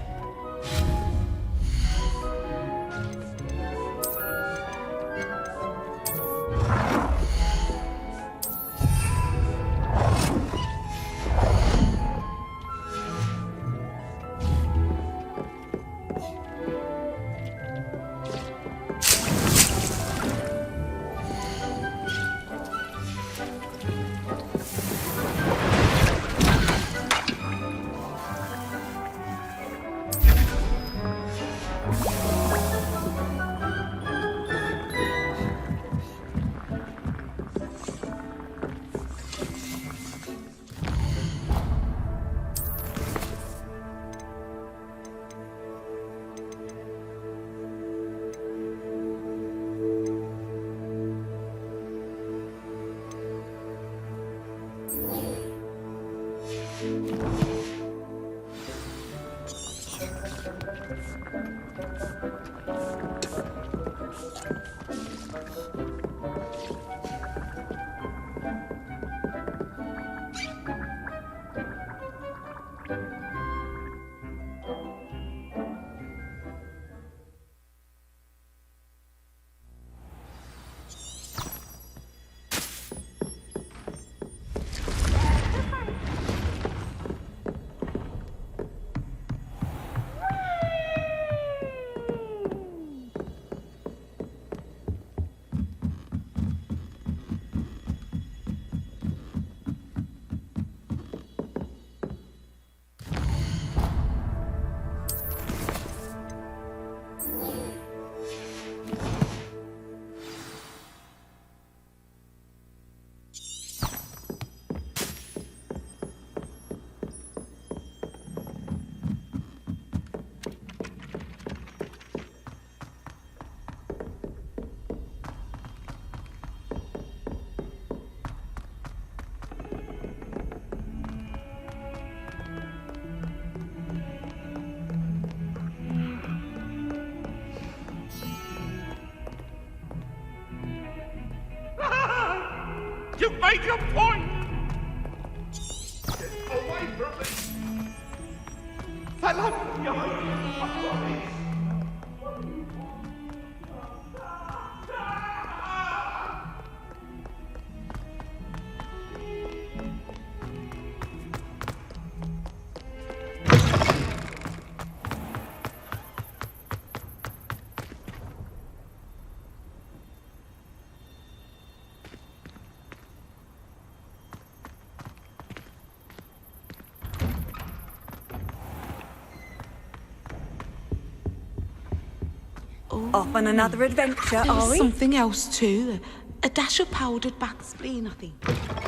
You've made your point! Get away from me! I love you! I promise! Off on another adventure, There are was we? something else too. A dash of powdered bat spleen, I think.